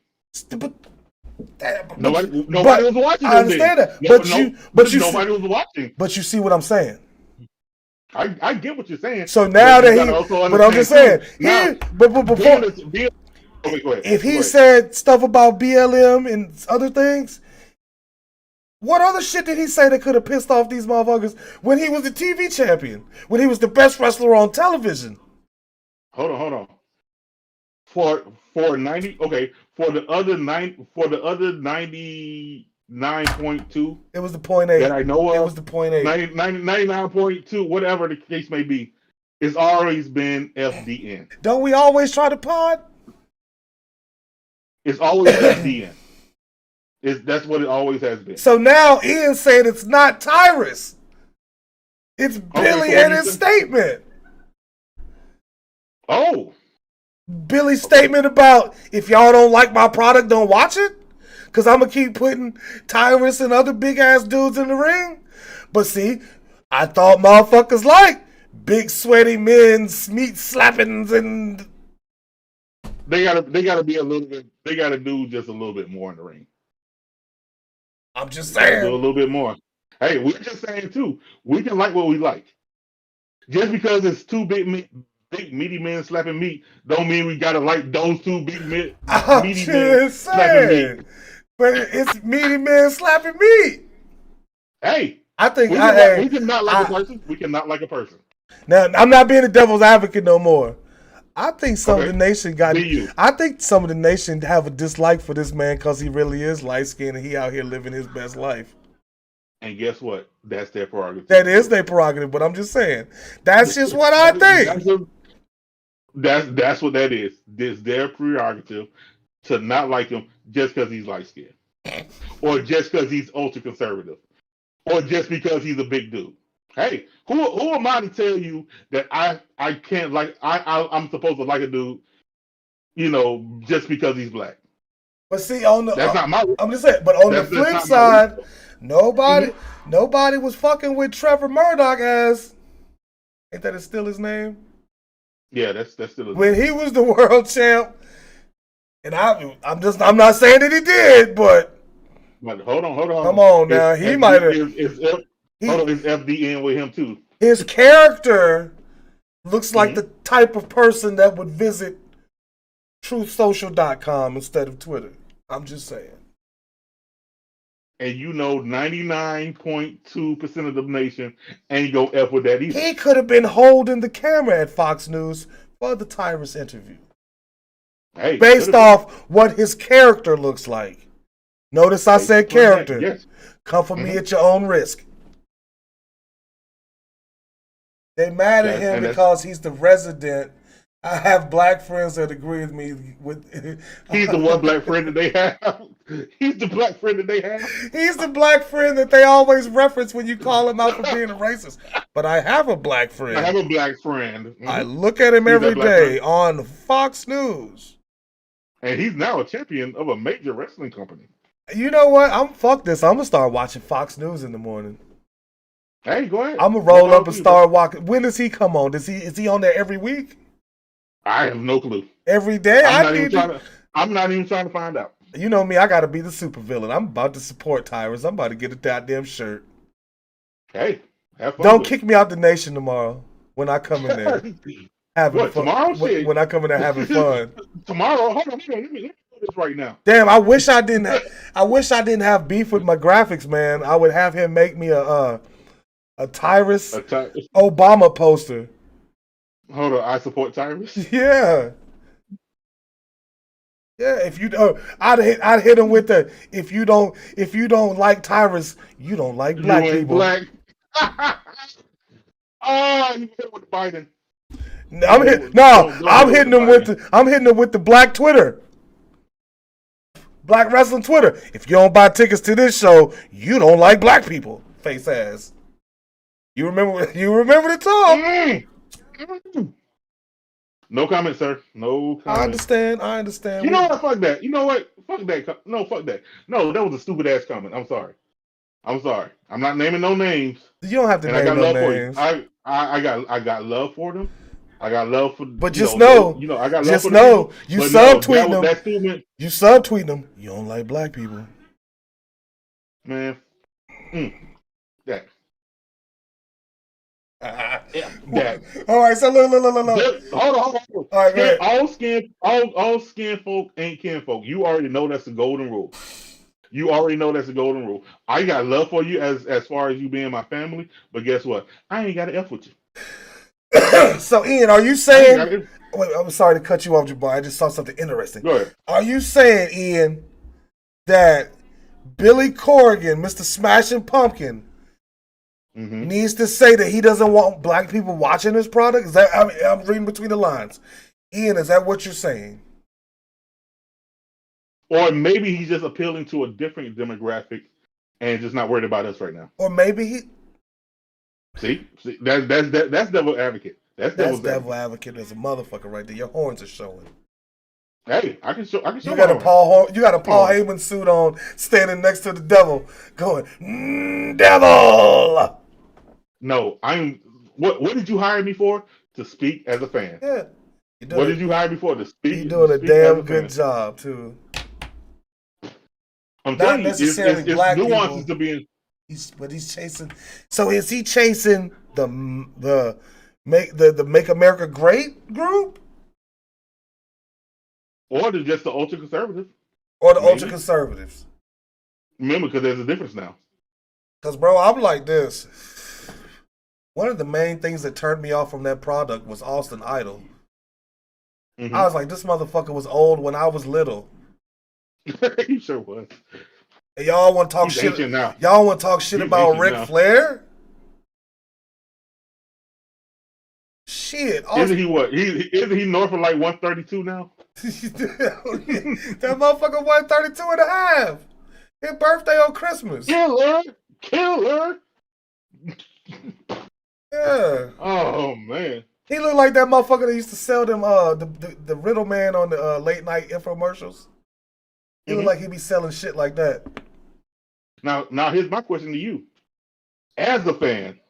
Nobody was watching him. I understand then. that. Nobody was watching. But you see what I'm saying? I get what you're saying. So now but I'm just saying, if he said stuff about BLM and other things, what other shit did he say that could have pissed off these motherfuckers when he was the TV champion, when he was the best wrestler on television? Hold on. For the other 99.2. It was the 0.8 that I know of. It was the 0.8. 99.2, whatever the case may be, it's always been FDN. Don't we always try to pod? It's always FDN. That's what it always has been. So now Ian's saying it's not Tyrus. It's Billy so and his statement. Oh. Billy's statement about if y'all don't like my product, don't watch it. Because I'm going to keep putting Tyrus and other big ass dudes in the ring. But see, I thought motherfuckers like big sweaty men, meat slappings, and they gotta be a little bit. They gotta do just a little bit more in the ring. I'm just saying, do a little bit more. Hey, we're just saying too. We can like what we like. Just because it's two big meaty men slapping meat, don't mean we gotta like those two big meaty men slapping meat. But it's meaty men slapping meat. Hey, I think we can not like a person. We cannot like a person. Now, I'm not being the devil's advocate no more. I think some of the nation I think some of the nation have a dislike for this man because he really is light skinned and he out here living his best life. And guess what? That's their prerogative. That is their prerogative, but I'm just saying. That's just what I think. That's what that is. It's their prerogative to not like him just because he's light skinned. Or just because he's ultra conservative. Or just because he's a big dude. Hey, who am I to tell you that I can't like I'm supposed to like a dude, just because he's black? But see, that's not my. I'm just saying. But on the flip side, nobody was fucking with Trevor Murdoch as. Ain't that still his name? Yeah, that's still his name. When he was the world champ, and I'm not saying that he did, but hold on. Come on now, he might have. Hold on, it's FDN with him too. His character looks like the type of person that would visit truthsocial.com instead of Twitter. I'm just saying. And 99.2% of the nation ain't gonna F with that either. He could have been holding the camera at Fox News for the Tyrus interview. Hey, based off what his character looks like. Notice I said character. Yes. Come for me at your own risk. They mad at him because he's the resident. I have black friends that agree with me. He's the one black friend that they have. He's the black friend that they have. He's the black friend that they always reference when you call him out for being a racist. But I have a black friend. I have a black friend. Mm-hmm. I look at him every day on Fox News. And he's now a champion of a major wrestling company. You know what? Fuck this. I'm going to start watching Fox News in the morning. Hey, go ahead. I'm going to roll up and start walking. When does he come on? Is he on there every week? I have no clue. Every day? I'm not even trying to find out. You know me, I got to be the supervillain. I'm about to support Tyrus. I'm about to get a goddamn shirt. Hey, have fun. Don't kick me out the nation tomorrow when I come in there. Having fun. Tomorrow? When I come in there having fun. Tomorrow? Hold on. Let me do this right now. Damn, I wish I didn't have beef with my graphics, man. I would have him make me a Tyrus Obama poster. Hold on, I support Tyrus. Yeah. Yeah, if you I'd hit him with the if you don't like Tyrus, you don't like black people. Black. Oh, you hit with Biden. I'm hitting him with the black Twitter. Black wrestling Twitter. If you don't buy tickets to this show, you don't like black people. Face ass. You remember the talk. No comment, sir. No comment. I understand. You know what? Fuck that. You know what? Fuck that. No, fuck that. No, that was a stupid ass comment. I'm sorry. I'm not naming no names. You don't have to name no names. I got love for them. I got love for. But just know, I got love for them. You subtweeting them. You subtweeting them. You don't like black people, man. That. That. All right, so look. Hold on. All right, all skin folk ain't kin folk. You already know that's the golden rule. I got love for you as far as you being my family, but guess what? I ain't got to F with you. So, Ian, are you saying? Wait, I'm sorry to cut you off, Jabbar. I just saw something interesting. Go ahead. Are you saying, Ian, that Billy Corrigan, Mr. Smashing Pumpkin, needs to say that he doesn't want black people watching his product? Is that I'm reading between the lines. Ian, is that what you're saying? Or maybe he's just appealing to a different demographic and just not worried about us right now. Or maybe he. See, that's devil advocate. That's That's devil's devil advocate. advocate as a motherfucker right there. Your horns are showing. Hey, I can show. You my got a horn. You got a Paul Oh. Heyman suit on, standing next to the devil, going, devil. No, I'm. What did you hire me for? To speak as a fan. Yeah. What did you hire me for? To speak. You're doing a speak as damn a good fan. job too. I'm Not telling you, necessarily it's black nuances people. to being. But he's chasing. So is he chasing the Make America Great group Or just the ultra conservative. or the Maybe. ultra conservatives? Remember, because there's a difference now. Because bro, I'm like this. One of the main things that turned me off from that product was Austin Idol. Mm-hmm. I was like, this motherfucker was old when I was little. He sure was. And y'all want to talk He's shit. ancient now. Y'all want to talk shit He's about ancient Ric now. Flair? Shit. Isn't he what? Isn't he north of like 132 now? That motherfucker won 32 and a half. His birthday on Christmas. Killer. Yeah. Oh man. He looked like that motherfucker that used to sell them the Riddle Man on the late night infomercials. He looked like he'd be selling shit like that. Now here's my question to you. As a fan,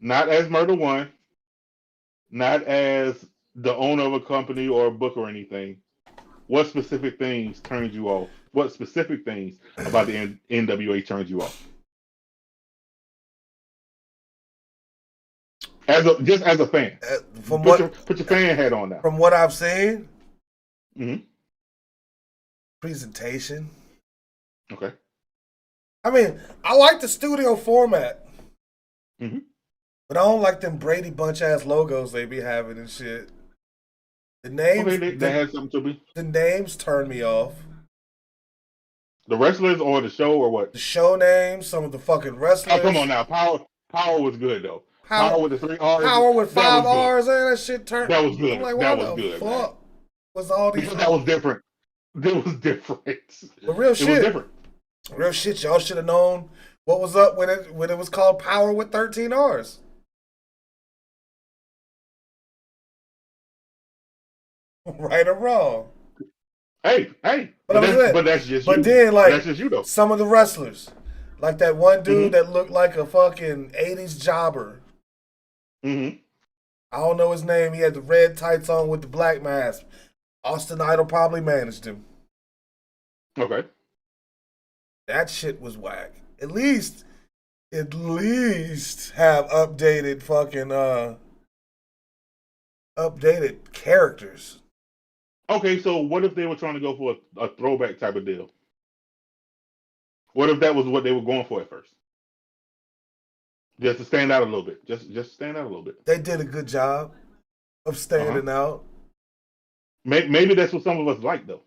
not as Murder One, not as the owner of a company or a book or anything, what specific things turned you off? What specific things about the NWA turned you off? Just as a fan. Put your fan hat on now. From what I've seen, Mm-hmm. presentation. Okay. I mean, I like the studio format. Mm-hmm. But I don't like them Brady Bunch ass logos they be having and shit. The names, Okay, that has something to be. The names turn me off. The wrestlers or the show or what? The show names, some of the fucking wrestlers. Oh, come on now. Power was good though. Power with the 3 R's. Power with 5 R's and that shit turned. That was good. I'm like, that why was the good. fuck Man. was all these? Because that was different. It was different. But real shit. It was different. Real shit. Y'all should have known what was up when it was called Power with 13 R's. Right or wrong. Hey, but that's just you. But then, like, that's just you though. Some of the wrestlers, like that one dude that looked like a fucking 80s jobber. Mm-hmm. I don't know his name. He had the red tights on with the black mask. Austin Idol probably managed him. Okay. That shit was whack. At least have updated fucking updated characters. Okay, so what if they were trying to go for a throwback type of deal? What if that was what they were going for at first? Just to stand out a little bit. Just stand out a little bit. They did a good job of standing out. Maybe that's what some of us like, though.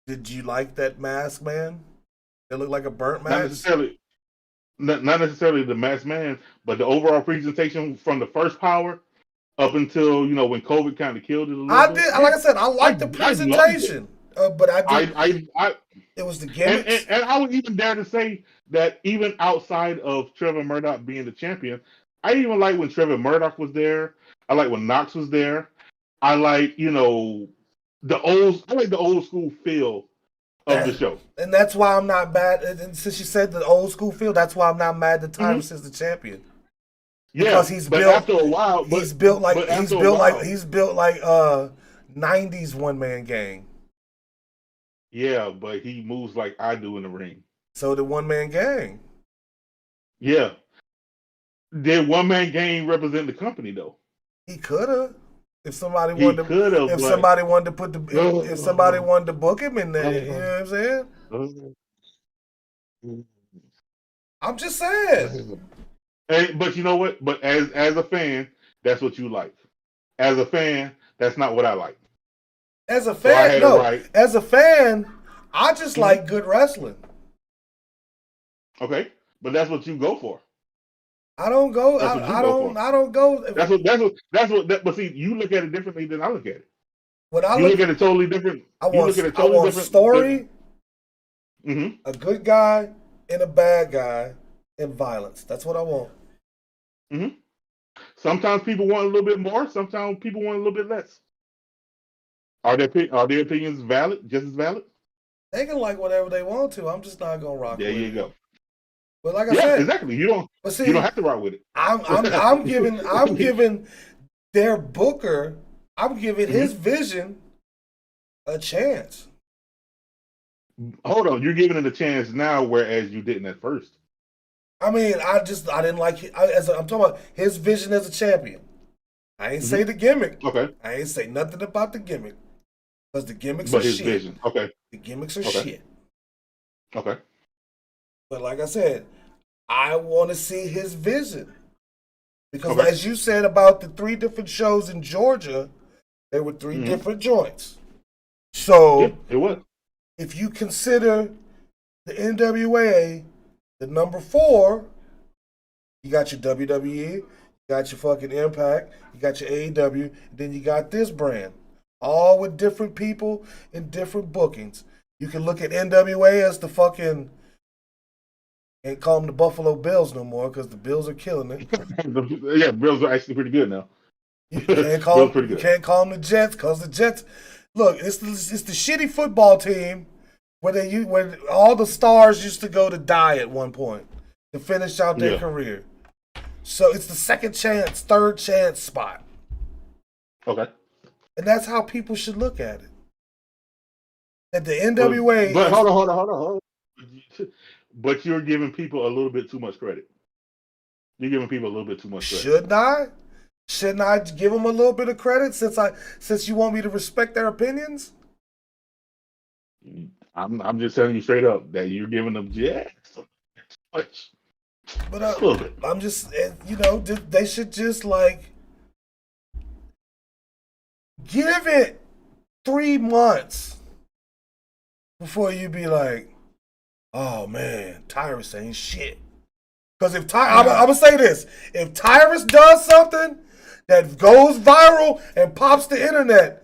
Did you like that mask, man? It looked like a burnt mask. Not necessarily the masked man, but the overall presentation from the first Power up until when COVID kind of killed it a little bit. Like I said, I liked the presentation, but it was the gimmicks. And I would even dare to say that even outside of Trevor Murdoch being the champion, I even like when Trevor Murdoch was there. I like when Knox was there. I like the old school feel of the show, and that's why I'm not mad. And since you said the old school feel, that's why I'm not mad that Tyrus is the champion. Yeah, because he's but built after a while, he's built like 90s one man gang. Yeah, but he moves like I do in the ring. So the one man gang. Yeah. Did one man gang represent the company though? He could have. If somebody wanted to book him in there, you know what I'm saying? I'm just saying. But you know what? But as a fan, that's what you like. As a fan, that's not what I like. As a fan, As a fan, I just like good wrestling. Okay, but that's what you go for. I don't go. I don't go. That's what. But see, you look at it differently than I look at it. when I You look at it totally different. I You look want at it I totally want different. story, Mm-hmm. a good guy and a bad guy, and violence. That's what I want. Mm-hmm. Sometimes people want a little bit more. Sometimes people want a little bit less. Are their opinions valid? Just as valid? They can like whatever they want to. I'm just not gonna rock There with you it. go. But like I Yeah, said, exactly. You don't. but You don't see, have to rock with I'm it. giving their booker, I'm giving Mhm. his vision a chance. Hold on, you're giving it a chance now, whereas you didn't at first. I mean, I didn't like it. I'm talking about his vision as a champion. I ain't say Hmm. the gimmick. Okay, I ain't say nothing about the gimmick because the gimmicks are but his shit. vision. Okay, The gimmicks are okay, shit. okay. But like I said, I want to see his vision because, Okay. as you said about the 3 different shows in Georgia, there were 3 Hmm. different joints. Yeah, So it was. if you consider the NWA the number 4, you got your WWE, you got your fucking Impact, you got your AEW, and then you got this brand, all with different people and different bookings. You can look at NWA as the fucking, ain't call them the Buffalo Bills no more because the Bills are killing it. Yeah, Bills are actually pretty good now. You can't Bills call pretty them, you good. can't call them the Jets because the Jets, look, it's the shitty football team where all the stars used to go to die at one point to finish out their Yeah. career. So it's the second chance, third chance spot. Okay. And that's how people should look at it. That the But NWA but is hold on. But you're giving people a little bit too much credit. You're giving people a little bit too much credit. shouldn't I? Shouldn't I give them a little bit of credit since you want me to respect their opinions? I'm just telling you straight up that you're giving them just much, But just a little bit. I'm just they should just give it 3 months before you be like, oh man, Tyrus ain't shit. Because I'm Nah. gonna say this: if Tyrus does something that goes viral and pops the internet,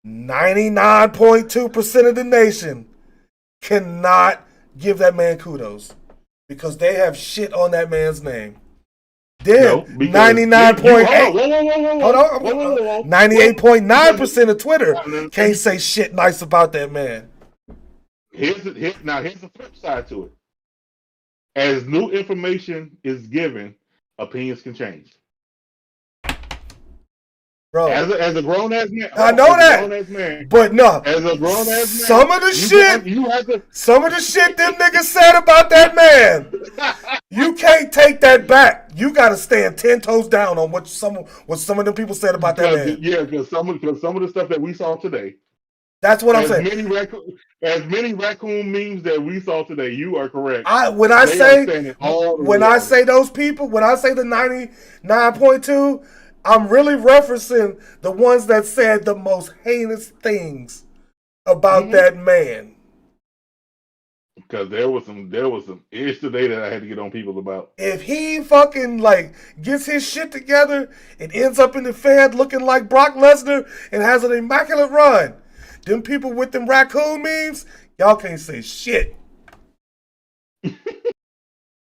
99.2% of the nation cannot give that man kudos because they have shit on that man's name. No, Then because you hold on, 99.8, hold on, Because 98.9% of Twitter can't you, say shit nice about that man. here's the flip side to it. As new information is given, opinions can change. Bro, As a grown ass man, I hold on, know as a that, grown ass man, but no, as a grown ass man, some of the you can shit, you have to. some of the shit them niggas said about that man, you can't take that back. You gotta stand 10 toes down on what some of them people said about that Because man. because some of the stuff that we saw today, That's what I'm as saying. many raccoon memes that we saw today, you are correct. I when I They are say standing all the when way I on it. say those people, when I say the 99.2, I'm really referencing the ones that said the most heinous things about Mm-hmm. that man. Because there was some ish today that I had to get on people about. If he fucking gets his shit together and ends up in the Fed looking like Brock Lesnar and has an immaculate run, them people with them raccoon memes, y'all can't say shit.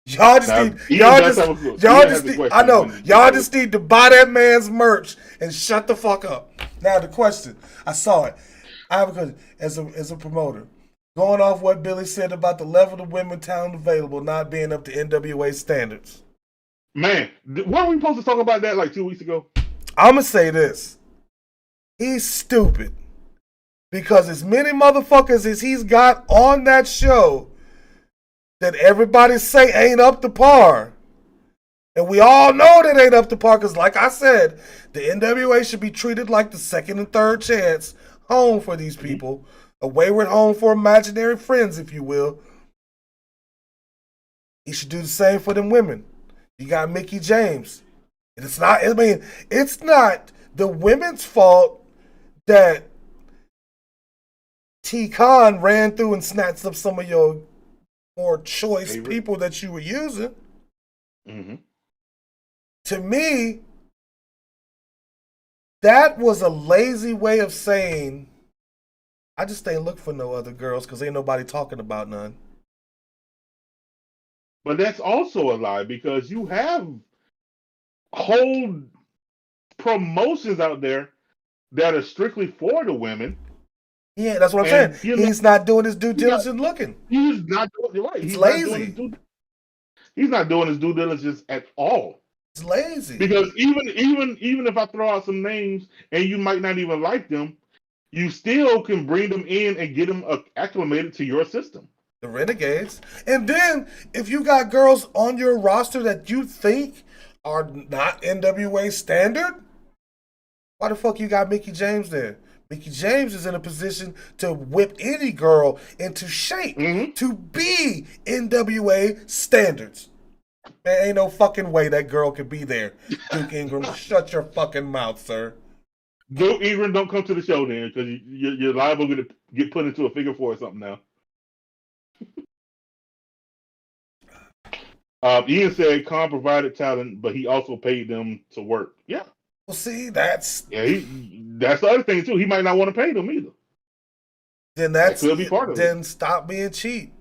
Y'all just Now need Ian has a I question know when y'all just need to buy that man's merch and shut the fuck up. Now the question, I saw it. I have a question as a promoter. Going off what Billy said about the level of women talent available not being up to NWA standards. man, weren't we supposed to talk about that like 2 weeks ago? I'ma say this. He's stupid. Because as many motherfuckers as he's got on that show that everybody say ain't up to par. And we all know that ain't up to par because, like I said, the NWA should be treated like the second and third chance home for these Mm-hmm. people. A wayward home for imaginary friends, if you will. He should do the same for them women. You got Mickey James. And it's not the women's fault that T Khan ran through and snatched up some of your more choice Favorite. people that you were using. Mm-hmm. To me, That was a lazy way of saying, I just ain't look for no other girls because ain't nobody talking about none. But that's also a lie because you have whole promotions out there that are strictly for the women. Yeah, that's what I'm saying. And you know, He's not doing his due diligence looking. he's not doing you're right. It's lazy. He's not doing his due diligence at all. It's lazy. Because even if I throw out some names and you might not even like them, you still can bring them in and get them acclimated to your system. The Renegades. And then if you got girls on your roster that you think are not NWA standard, why the fuck you got Mickey James there? Mickey James is in a position to whip any girl into shape to be NWA standards. There ain't no fucking way that girl could be there. Duke Ingram, shut your fucking mouth, sir. Duke Ingram, don't come to the show then, because you're liable to get put into a figure four or something now. Ian said Khan provided talent, but he also paid them to work. Yeah. Well, see, that's that's the other thing too. He might not want to pay them either. Then that could be part of then it. Stop being cheap.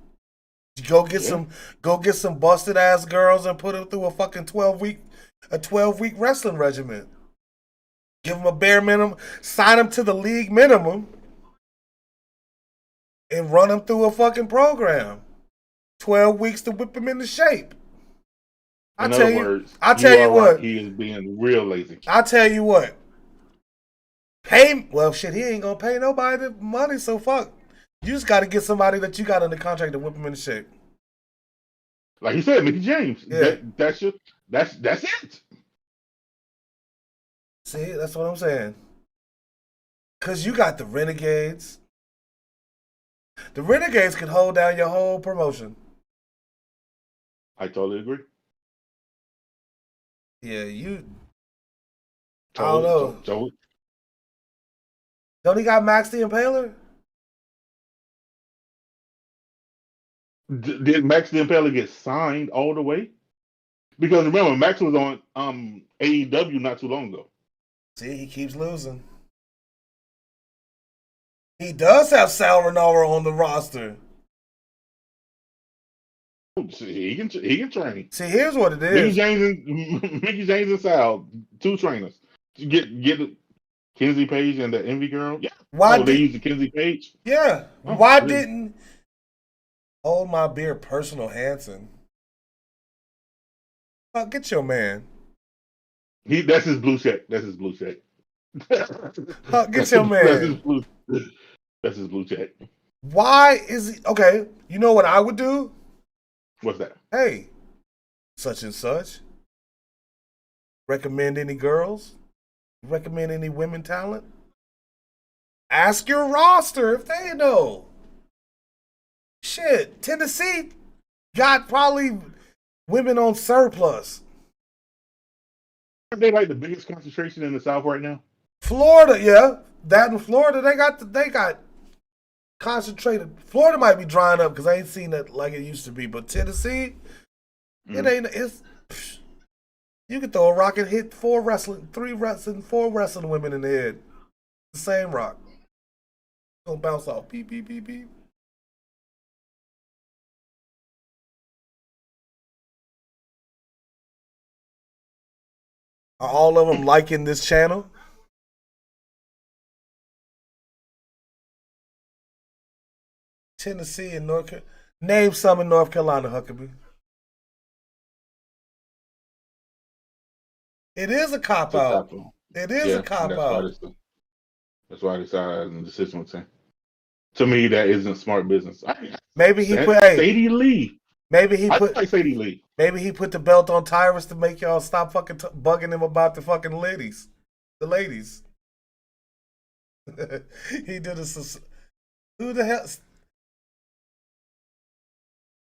Go get some busted ass girls and put them through a fucking 12-week wrestling regimen. Give them a bare minimum, sign them to the league minimum, and run them through a fucking program. 12 weeks to whip them into shape. In other words, I tell you what, he is being real lazy. I tell you what. He ain't gonna pay nobody the money, so fuck. You just gotta get somebody that you got under contract to whip them into shape. Like you said, Mickey James. Yeah. That's it. See, that's what I'm saying. Cause you got the Renegades. The Renegades could hold down your whole promotion. I totally agree. Yeah, I don't know. Don't he got Max the Impaler? Did Max the Impaler get signed all the way? Because remember, Max was on AEW not too long ago. See, he keeps losing. He does have Sal Rinauro on the roster. He can train. See, here's what it is. Mickey James and Sal, two trainers. Get Kenzie Page and the Envy Girl. Yeah. They use the Kenzie Page. Yeah. Why didn't Hold My Beer Personal Hanson? Oh, get your man. That's his blue check. Get your man. That's his blue check. Why is he okay? You know what I would do? What's that? Hey, such and such. Recommend any girls? Recommend any women talent? Ask your roster if they know. Shit, Tennessee got probably women on surplus. Aren't they like the biggest concentration in the South right now? Florida, yeah. That in Florida, they got concentrated. Florida might be drying up because I ain't seen that like it used to be. But Tennessee, it ain't. You could throw a rock and hit four wrestling women in the head. The same rock. Gonna bounce off. Beep beep beep beep. Are all of them liking this channel? Tennessee and North Carolina. Name some in North Carolina, Huckabee. It is a cop out. It is a cop out. That's why I decided in the decision was saying. To me, that isn't smart business. Maybe he put Sadie Lee. Maybe he put like Sadie Lee. Maybe he put the belt on Tyrus to make y'all stop fucking bugging him about the fucking ladies. The ladies. He did a. Who the hell?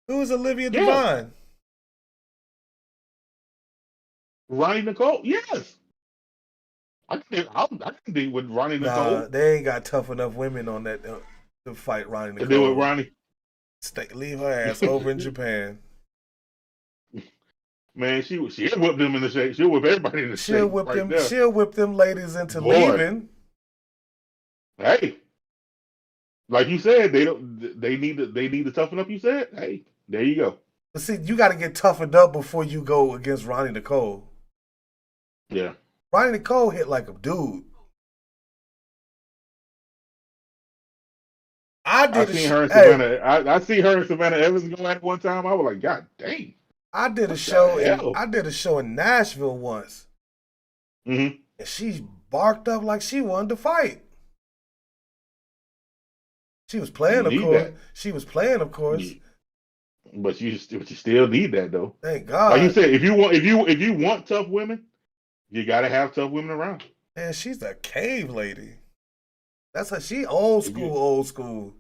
Who's Olivia Devine? Ronnie Nicole? Yes. I can deal with Ronnie Nicole. They ain't got tough enough women on that to fight Ronnie Nicole. To deal with Ronnie. Leave her ass over in Japan. Man, she'll whip them in the shape. She'll whip everybody in the She'll shape whip right them. there. She'll whip them ladies into Boy, leaving. hey, like you said, they don't. They need to toughen up. You said, hey, there you go. But see, you got to get toughened up before you go against Ronnie Nicole. Yeah, Ronnie Nicole hit like a dude. I I did a seen her and hey, Savannah. I see her and Savannah Evans go at it one time. I was like, God dang, I did a what the show in hell? I did a show in Nashville once, Mm-hmm. and she barked up like she wanted to fight. She was You playing, of need course. that, She was playing, of course. you, but you still need that though. Thank Like you God. said, if you want tough women, you got to have tough women around. Man, she's a cave lady. That's how she old If you school, old school.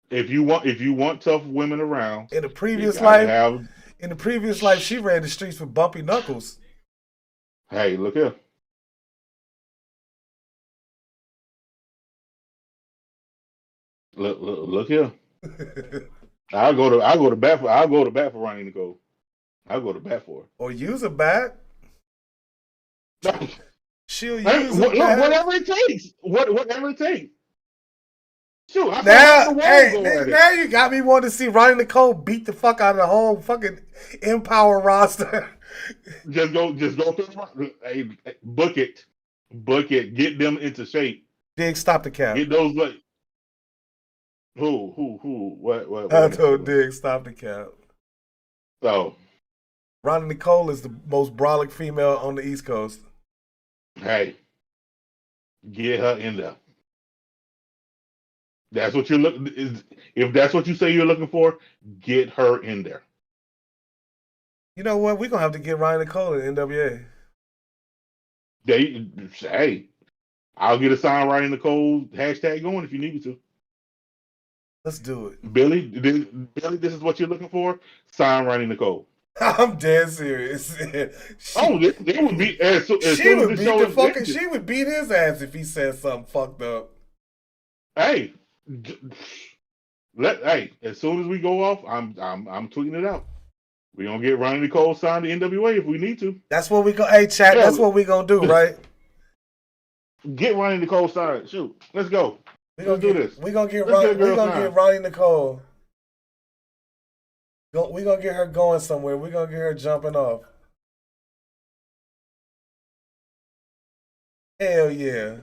if you want tough women around, In the you previous got to life, have. in the previous life, she ran the streets with bumpy knuckles. Hey, look here. Look here. I'll go to bat for Ronnie Nicole. I'll go to bat for Or use a bat. her. She'll Hey, use a look, bat. whatever it takes. Whatever it takes. Shoot, I saw her Now, on the wall hey, go at it. now you got me wanting to see Ronnie Nicole beat the fuck out of the whole fucking Empower roster. Just go through. Hey, book it. Get them into shape. Dig, stop the cap. Get those like who? I What? told Dig, stop the cap. So, Ronnie Nicole is the most brolic female on the East Coast. hey, get her in there. That's what you're looking. If that's what you say you're looking for, get her in there. You know what? We're going to have to get Ronnie Nicole in NWA. Hey, I'll get a sign right in the cold hashtag going if you need me to. Let's do it. Billy, this is what you're looking for. Sign right in the cold. I'm dead serious. They would be as soon as would the beat show the is fucking. ended. She would beat his ass if he said something fucked up. Hey, as soon as we go off, I'm tweeting it out. We're gonna get Ronnie Nicole signed to NWA if we need to. That's what we go. Hey, chat. Yeah, That's what we gonna do, right? get Ronnie Nicole signed. Shoot, let's go. Let's do this. We gonna get. Let's get a We girl gonna signed. get Ronnie Nicole. We gonna get her going somewhere. We gonna get her jumping off. Hell yeah.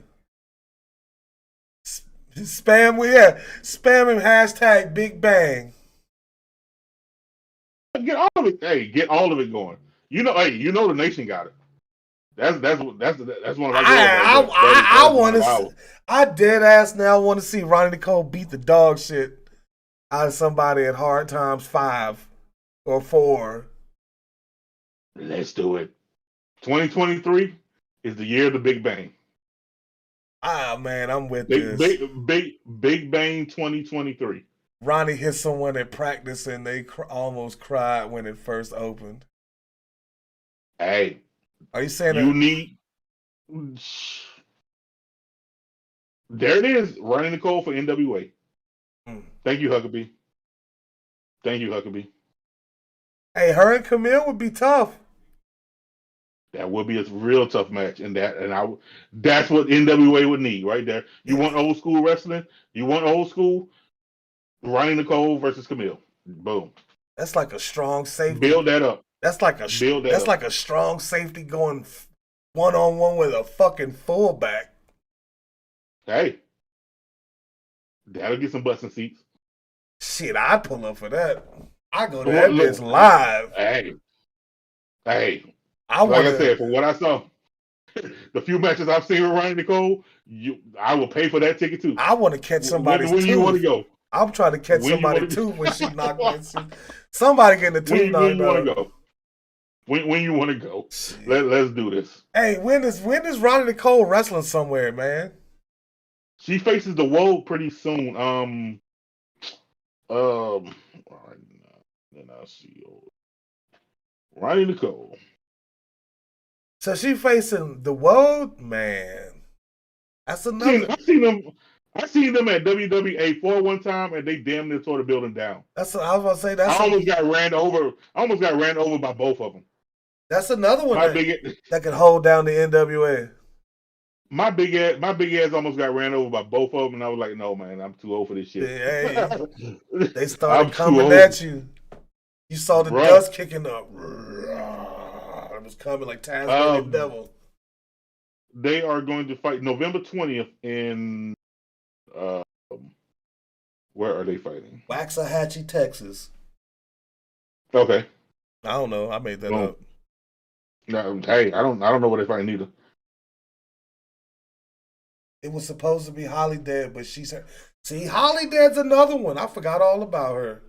Spam. Spam him hashtag Big Bang. Get all of it. Hey, get all of it going. You know the nation got it. That's one of our girls right there. I want to. Wow. I dead ass now want to see Ronnie Nicole beat the dog shit out of somebody at Hard Times 5 or 4. Let's do it. 2023 is the year of the Big Bang. Ah man, I'm with this. Big Bang 2023. Ronnie hit someone at practice and they almost cried when it first opened. Hey, are you saying you need? There it is, Ronnie Nicole for NWA. Thank you, Huckabee. Hey, her and Camille would be tough. That would be a real tough match, that's what NWA would need right there. You want old school wrestling? You want old school? Ronnie Nicole versus Camille. Boom. That's like a strong safety. Build that up. That's like a strong safety going 1-on-1 with a fucking fullback. Hey, that'll get some butts and seats. Shit, I'd pull up for that. I go to that bitch live. Hey. I said, for what I saw, the few matches I've seen with Ronnie Nicole, I will pay for that ticket too. I want to catch somebody's tooth. When you want to go? I'm trying to catch somebody's tooth when she knocked me. Somebody getting the tooth knocked out. When you want to go? When you want to go? Let's do this. Hey, when is Ronnie Nicole wrestling somewhere, man? She faces the Woe pretty soon. All right, then I see Ronnie Nicole. So she facing the Woe, man. That's another. I seen them at WWA 4 one time, and they damn near tore the building down. That's what I was gonna say. I almost got ran over by both of them. That's another one My big that can hold down the NWA. my big ass almost got ran over by both of them, and I was like, no man, I'm too old for this shit. Hey, they started I'm too coming old, at you. You saw the bruh. dust kicking up. It was coming like Tasmanian Um, devil. they are going to fight November 20th in uh, where are they fighting? Waxahachie, Texas. Okay, I don't know. I made that boom. up. No, hey, I don't know where they're fighting either. It was supposed to be Holly Dead, but she's see Holly Dead's another one. I forgot all about her.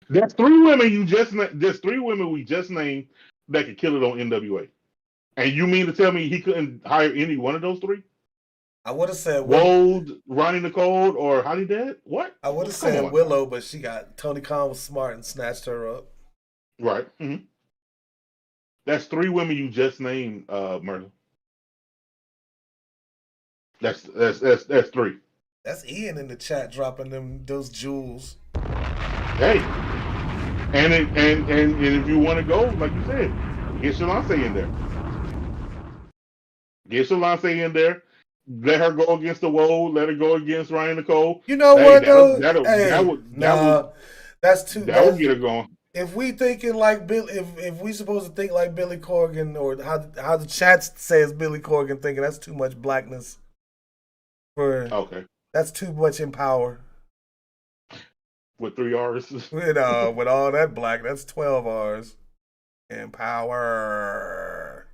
There's three women there's three women we just named that could kill it on NWA. And you mean to tell me he couldn't hire any one of those three? I would have said Wold, Ronnie Nicole, or Holly Dead? What? I would have Come said on. Willow, but she got Tony Khan was smart and snatched her up. Right. Mm-hmm. That's three women you just named, Myrtle. That's three. That's Ian in the chat dropping those jewels. Hey, and if you want to go, like you said, get Shalonce in there. Get Shalonce in there. Let her go against the Wold. Let her go against Ryan Nicole. You know Hey, what though? Hey, nah, that's too. that would get her going. If we thinking like Bill, if we supposed to think like Billy Corgan or how the chat says Billy Corgan thinking, that's too much blackness. For Okay, that's too much in power. with three R's. With all that black, that's 12 R's in power.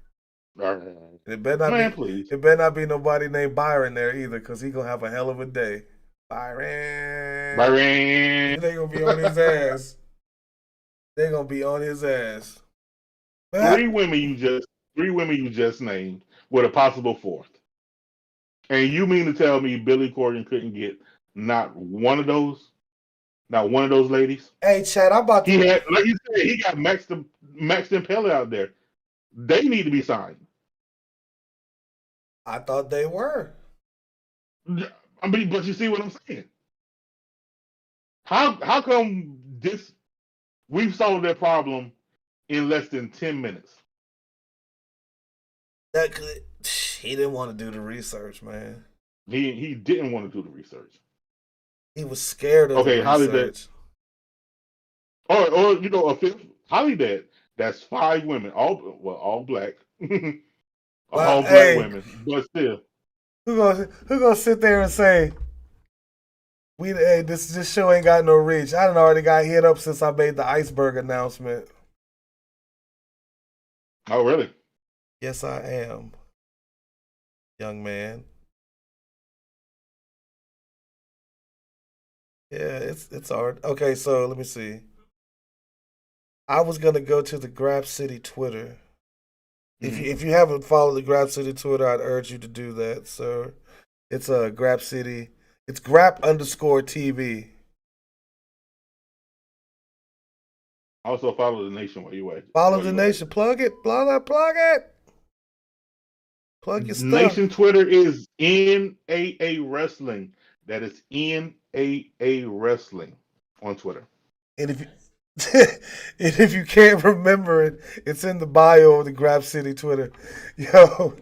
It better not Man, be. please. It better not be nobody named Byron there either, because he gonna have a hell of a day. Byron. Byron. They gonna be on his ass. They gonna be on his ass. Three women you just named with a possible fourth. And you mean to tell me Billy Corgan couldn't get not one of those? Not one of those ladies? Hey, Chad, I'm about He to. had, like you said, he got Max and Pele out there. They need to be signed. I thought they were. I mean, but you see what I'm saying? How come this we've solved that problem in less than 10 minutes? That could. He didn't want to do the research, man. He didn't want to do the research. He was scared of the Okay, Holly Dead, research. or a fifth Holly Dead. That's five women, all black, Well, all black hey, women, but still. who gonna sit there and say this show ain't got no reach? I done already got hit up since I made the iceberg announcement. Oh, really? Yes, I am, young man. Yeah, it's hard. Okay, so let me see. I was gonna go to the GRAPCITY Twitter. If you haven't followed the GRAPCITY Twitter, I'd urge you to do that, sir. It's a GRAPCITY. It's GRAP_TV. Also follow the nation while you wait. Follow the nation. Plug it. Plug it. Plug your stuff. Nation Twitter is NAA Wrestling. That is NAA Wrestling on Twitter. And if you and if you can't remember it, it's in the bio of the GRAPCITY Twitter. Yo,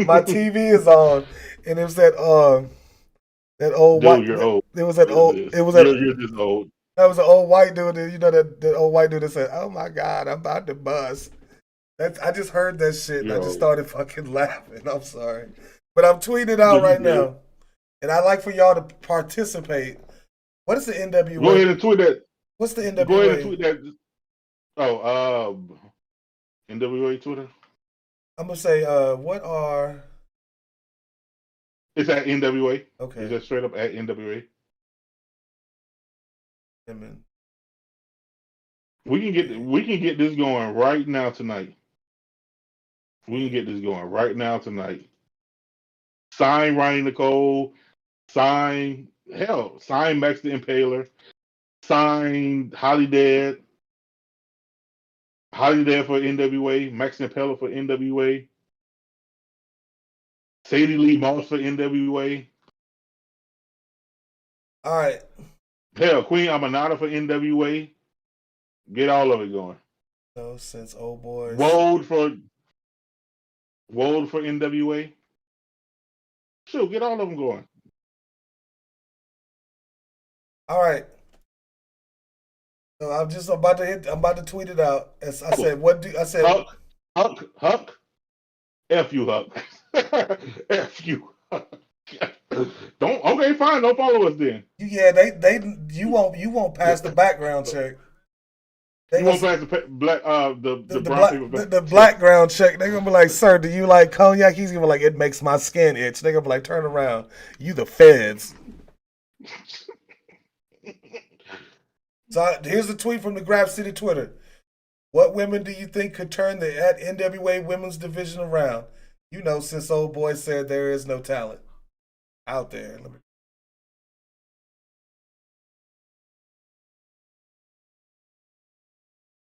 my TV is on, and it was that old white. Dude, you're old. It was that old. It was that. You're just old. That was an old white dude. You know that old white dude that said, "Oh my God, I'm about to bust." I just heard that shit and I just started fucking laughing. I'm sorry, but I'm tweeting it out right now, and I'd like for y'all to participate. What is the NWA? Go ahead and tweet that. What's the NWA? Go ahead and tweet that. Oh, NWA Twitter. I'm gonna say, what are? It's at NWA. Okay. It's just straight up at NWA. Amen. We can get this going right now tonight. We can get this going right now tonight. Sign Ronnie Nicole. Sign Max the Impaler. Sign Holly Dead. Holly Dead for NWA. Max the Impaler for NWA. Sadie Lee Moss for NWA. All right. Hell, Queen Amanada for NWA. Get all of it going. No, since old boys. Wold for NWA. Shoot, get all of them going. All right. So I'm just about to hit. I'm about to tweet it out. As I said, what do I said? Huck. F you, Huck. F you. Huck. Don't. Okay, fine. Don't follow us then. Yeah, you won't pass the background check. They You gonna won't pass the the brown black paper the background check. They're gonna be like, "Sir, do you like cognac?" He's gonna be like, "It makes my skin itch." They're gonna be like, "Turn around, you the feds." So here's a tweet from the Grap City Twitter. What women do you think could turn the at NWA women's division around? You know, since old boy said there is no talent out there.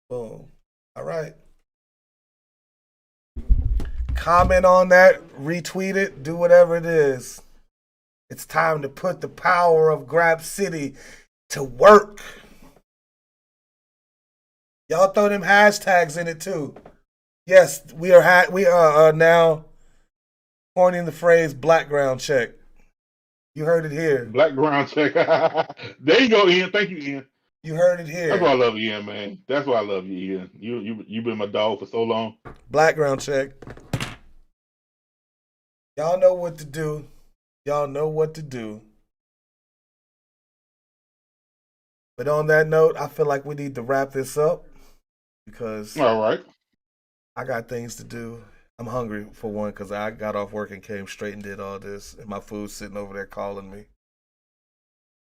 Boom. All right. Comment on that, retweet it, do whatever it is. It's time to put the power of Grap City to work. Y'all throw them hashtags in it too. Yes, we are now coining the phrase "background check." You heard it here. Background check. There you go, Ian. Thank you, Ian. You heard it here. That's why I love you, Ian, man. That's why I love you, Ian. You've been my dog for so long. Background check. Y'all know what to do. Y'all know what to do. But on that note, I feel like we need to wrap this up because All right. I got things to do. I'm hungry for one because I got off work and came straight and did all this, and my food's sitting over there calling me.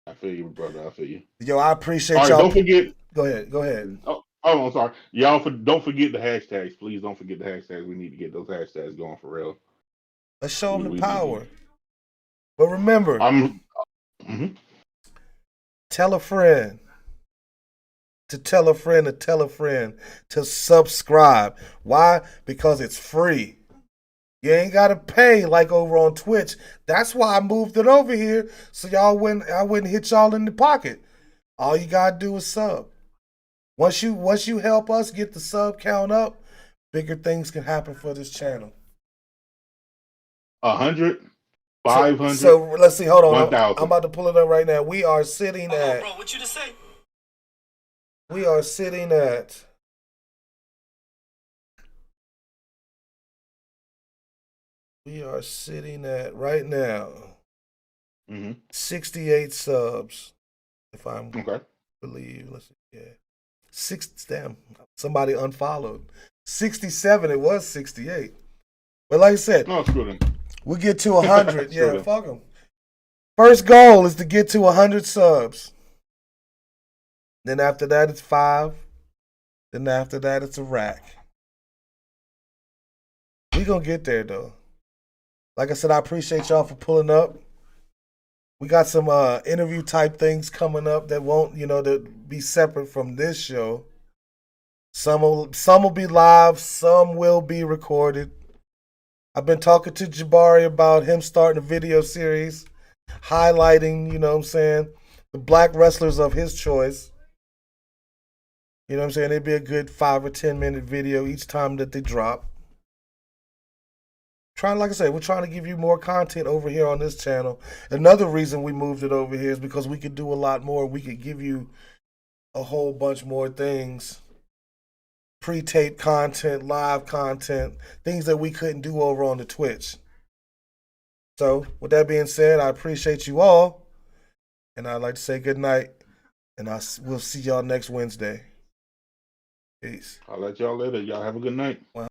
I feel you, brother. I feel you. Yo, I appreciate All right, y'all. don't forget. Go ahead. Oh, I'm sorry. Y'all, don't forget the hashtags. Please don't forget the hashtags. We need to get those hashtags going for real. Let's show them the power. But remember, tell a friend to tell a friend to tell a friend to subscribe. Why? Because it's free. You ain't gotta pay like over on Twitch. That's why I moved it over here so I wouldn't hit y'all in the pocket. All you gotta do is sub. Once you help us get the sub count up, bigger things can happen for this channel. 100, 500. So let's see. Hold on. 1,000. I'm about to pull it up right now. We are sitting at. Bro, what you just say? We are sitting at. We are sitting at right now. 68 subs. If I'm believe. Let's see. Yeah. Damn. Somebody unfollowed. 67. It was 68. But like I said, no, screw them. We'll get to 100. Yeah, fuck them. First goal is to get to 100 subs. Then after that, it's 5. Then after that, it's a rack. We gonna get there though. Like I said, I appreciate y'all for pulling up. We got some interview type things coming up that won't, that be separate from this show. Some will be live, some will be recorded. I've been talking to Jabari about him starting a video series highlighting, the black wrestlers of his choice. You know what I'm saying? It'd be a good 5 or 10 minute video each time that they drop. Like I said, we're trying to give you more content over here on this channel. Another reason we moved it over here is because we could do a lot more. We could give you a whole bunch more things. Pre-tape content, live content, things that we couldn't do over on the Twitch. So, with that being said, I appreciate you all. And I'd like to say good night. And we'll see y'all next Wednesday. Peace. I'll let y'all later. Y'all have a good night.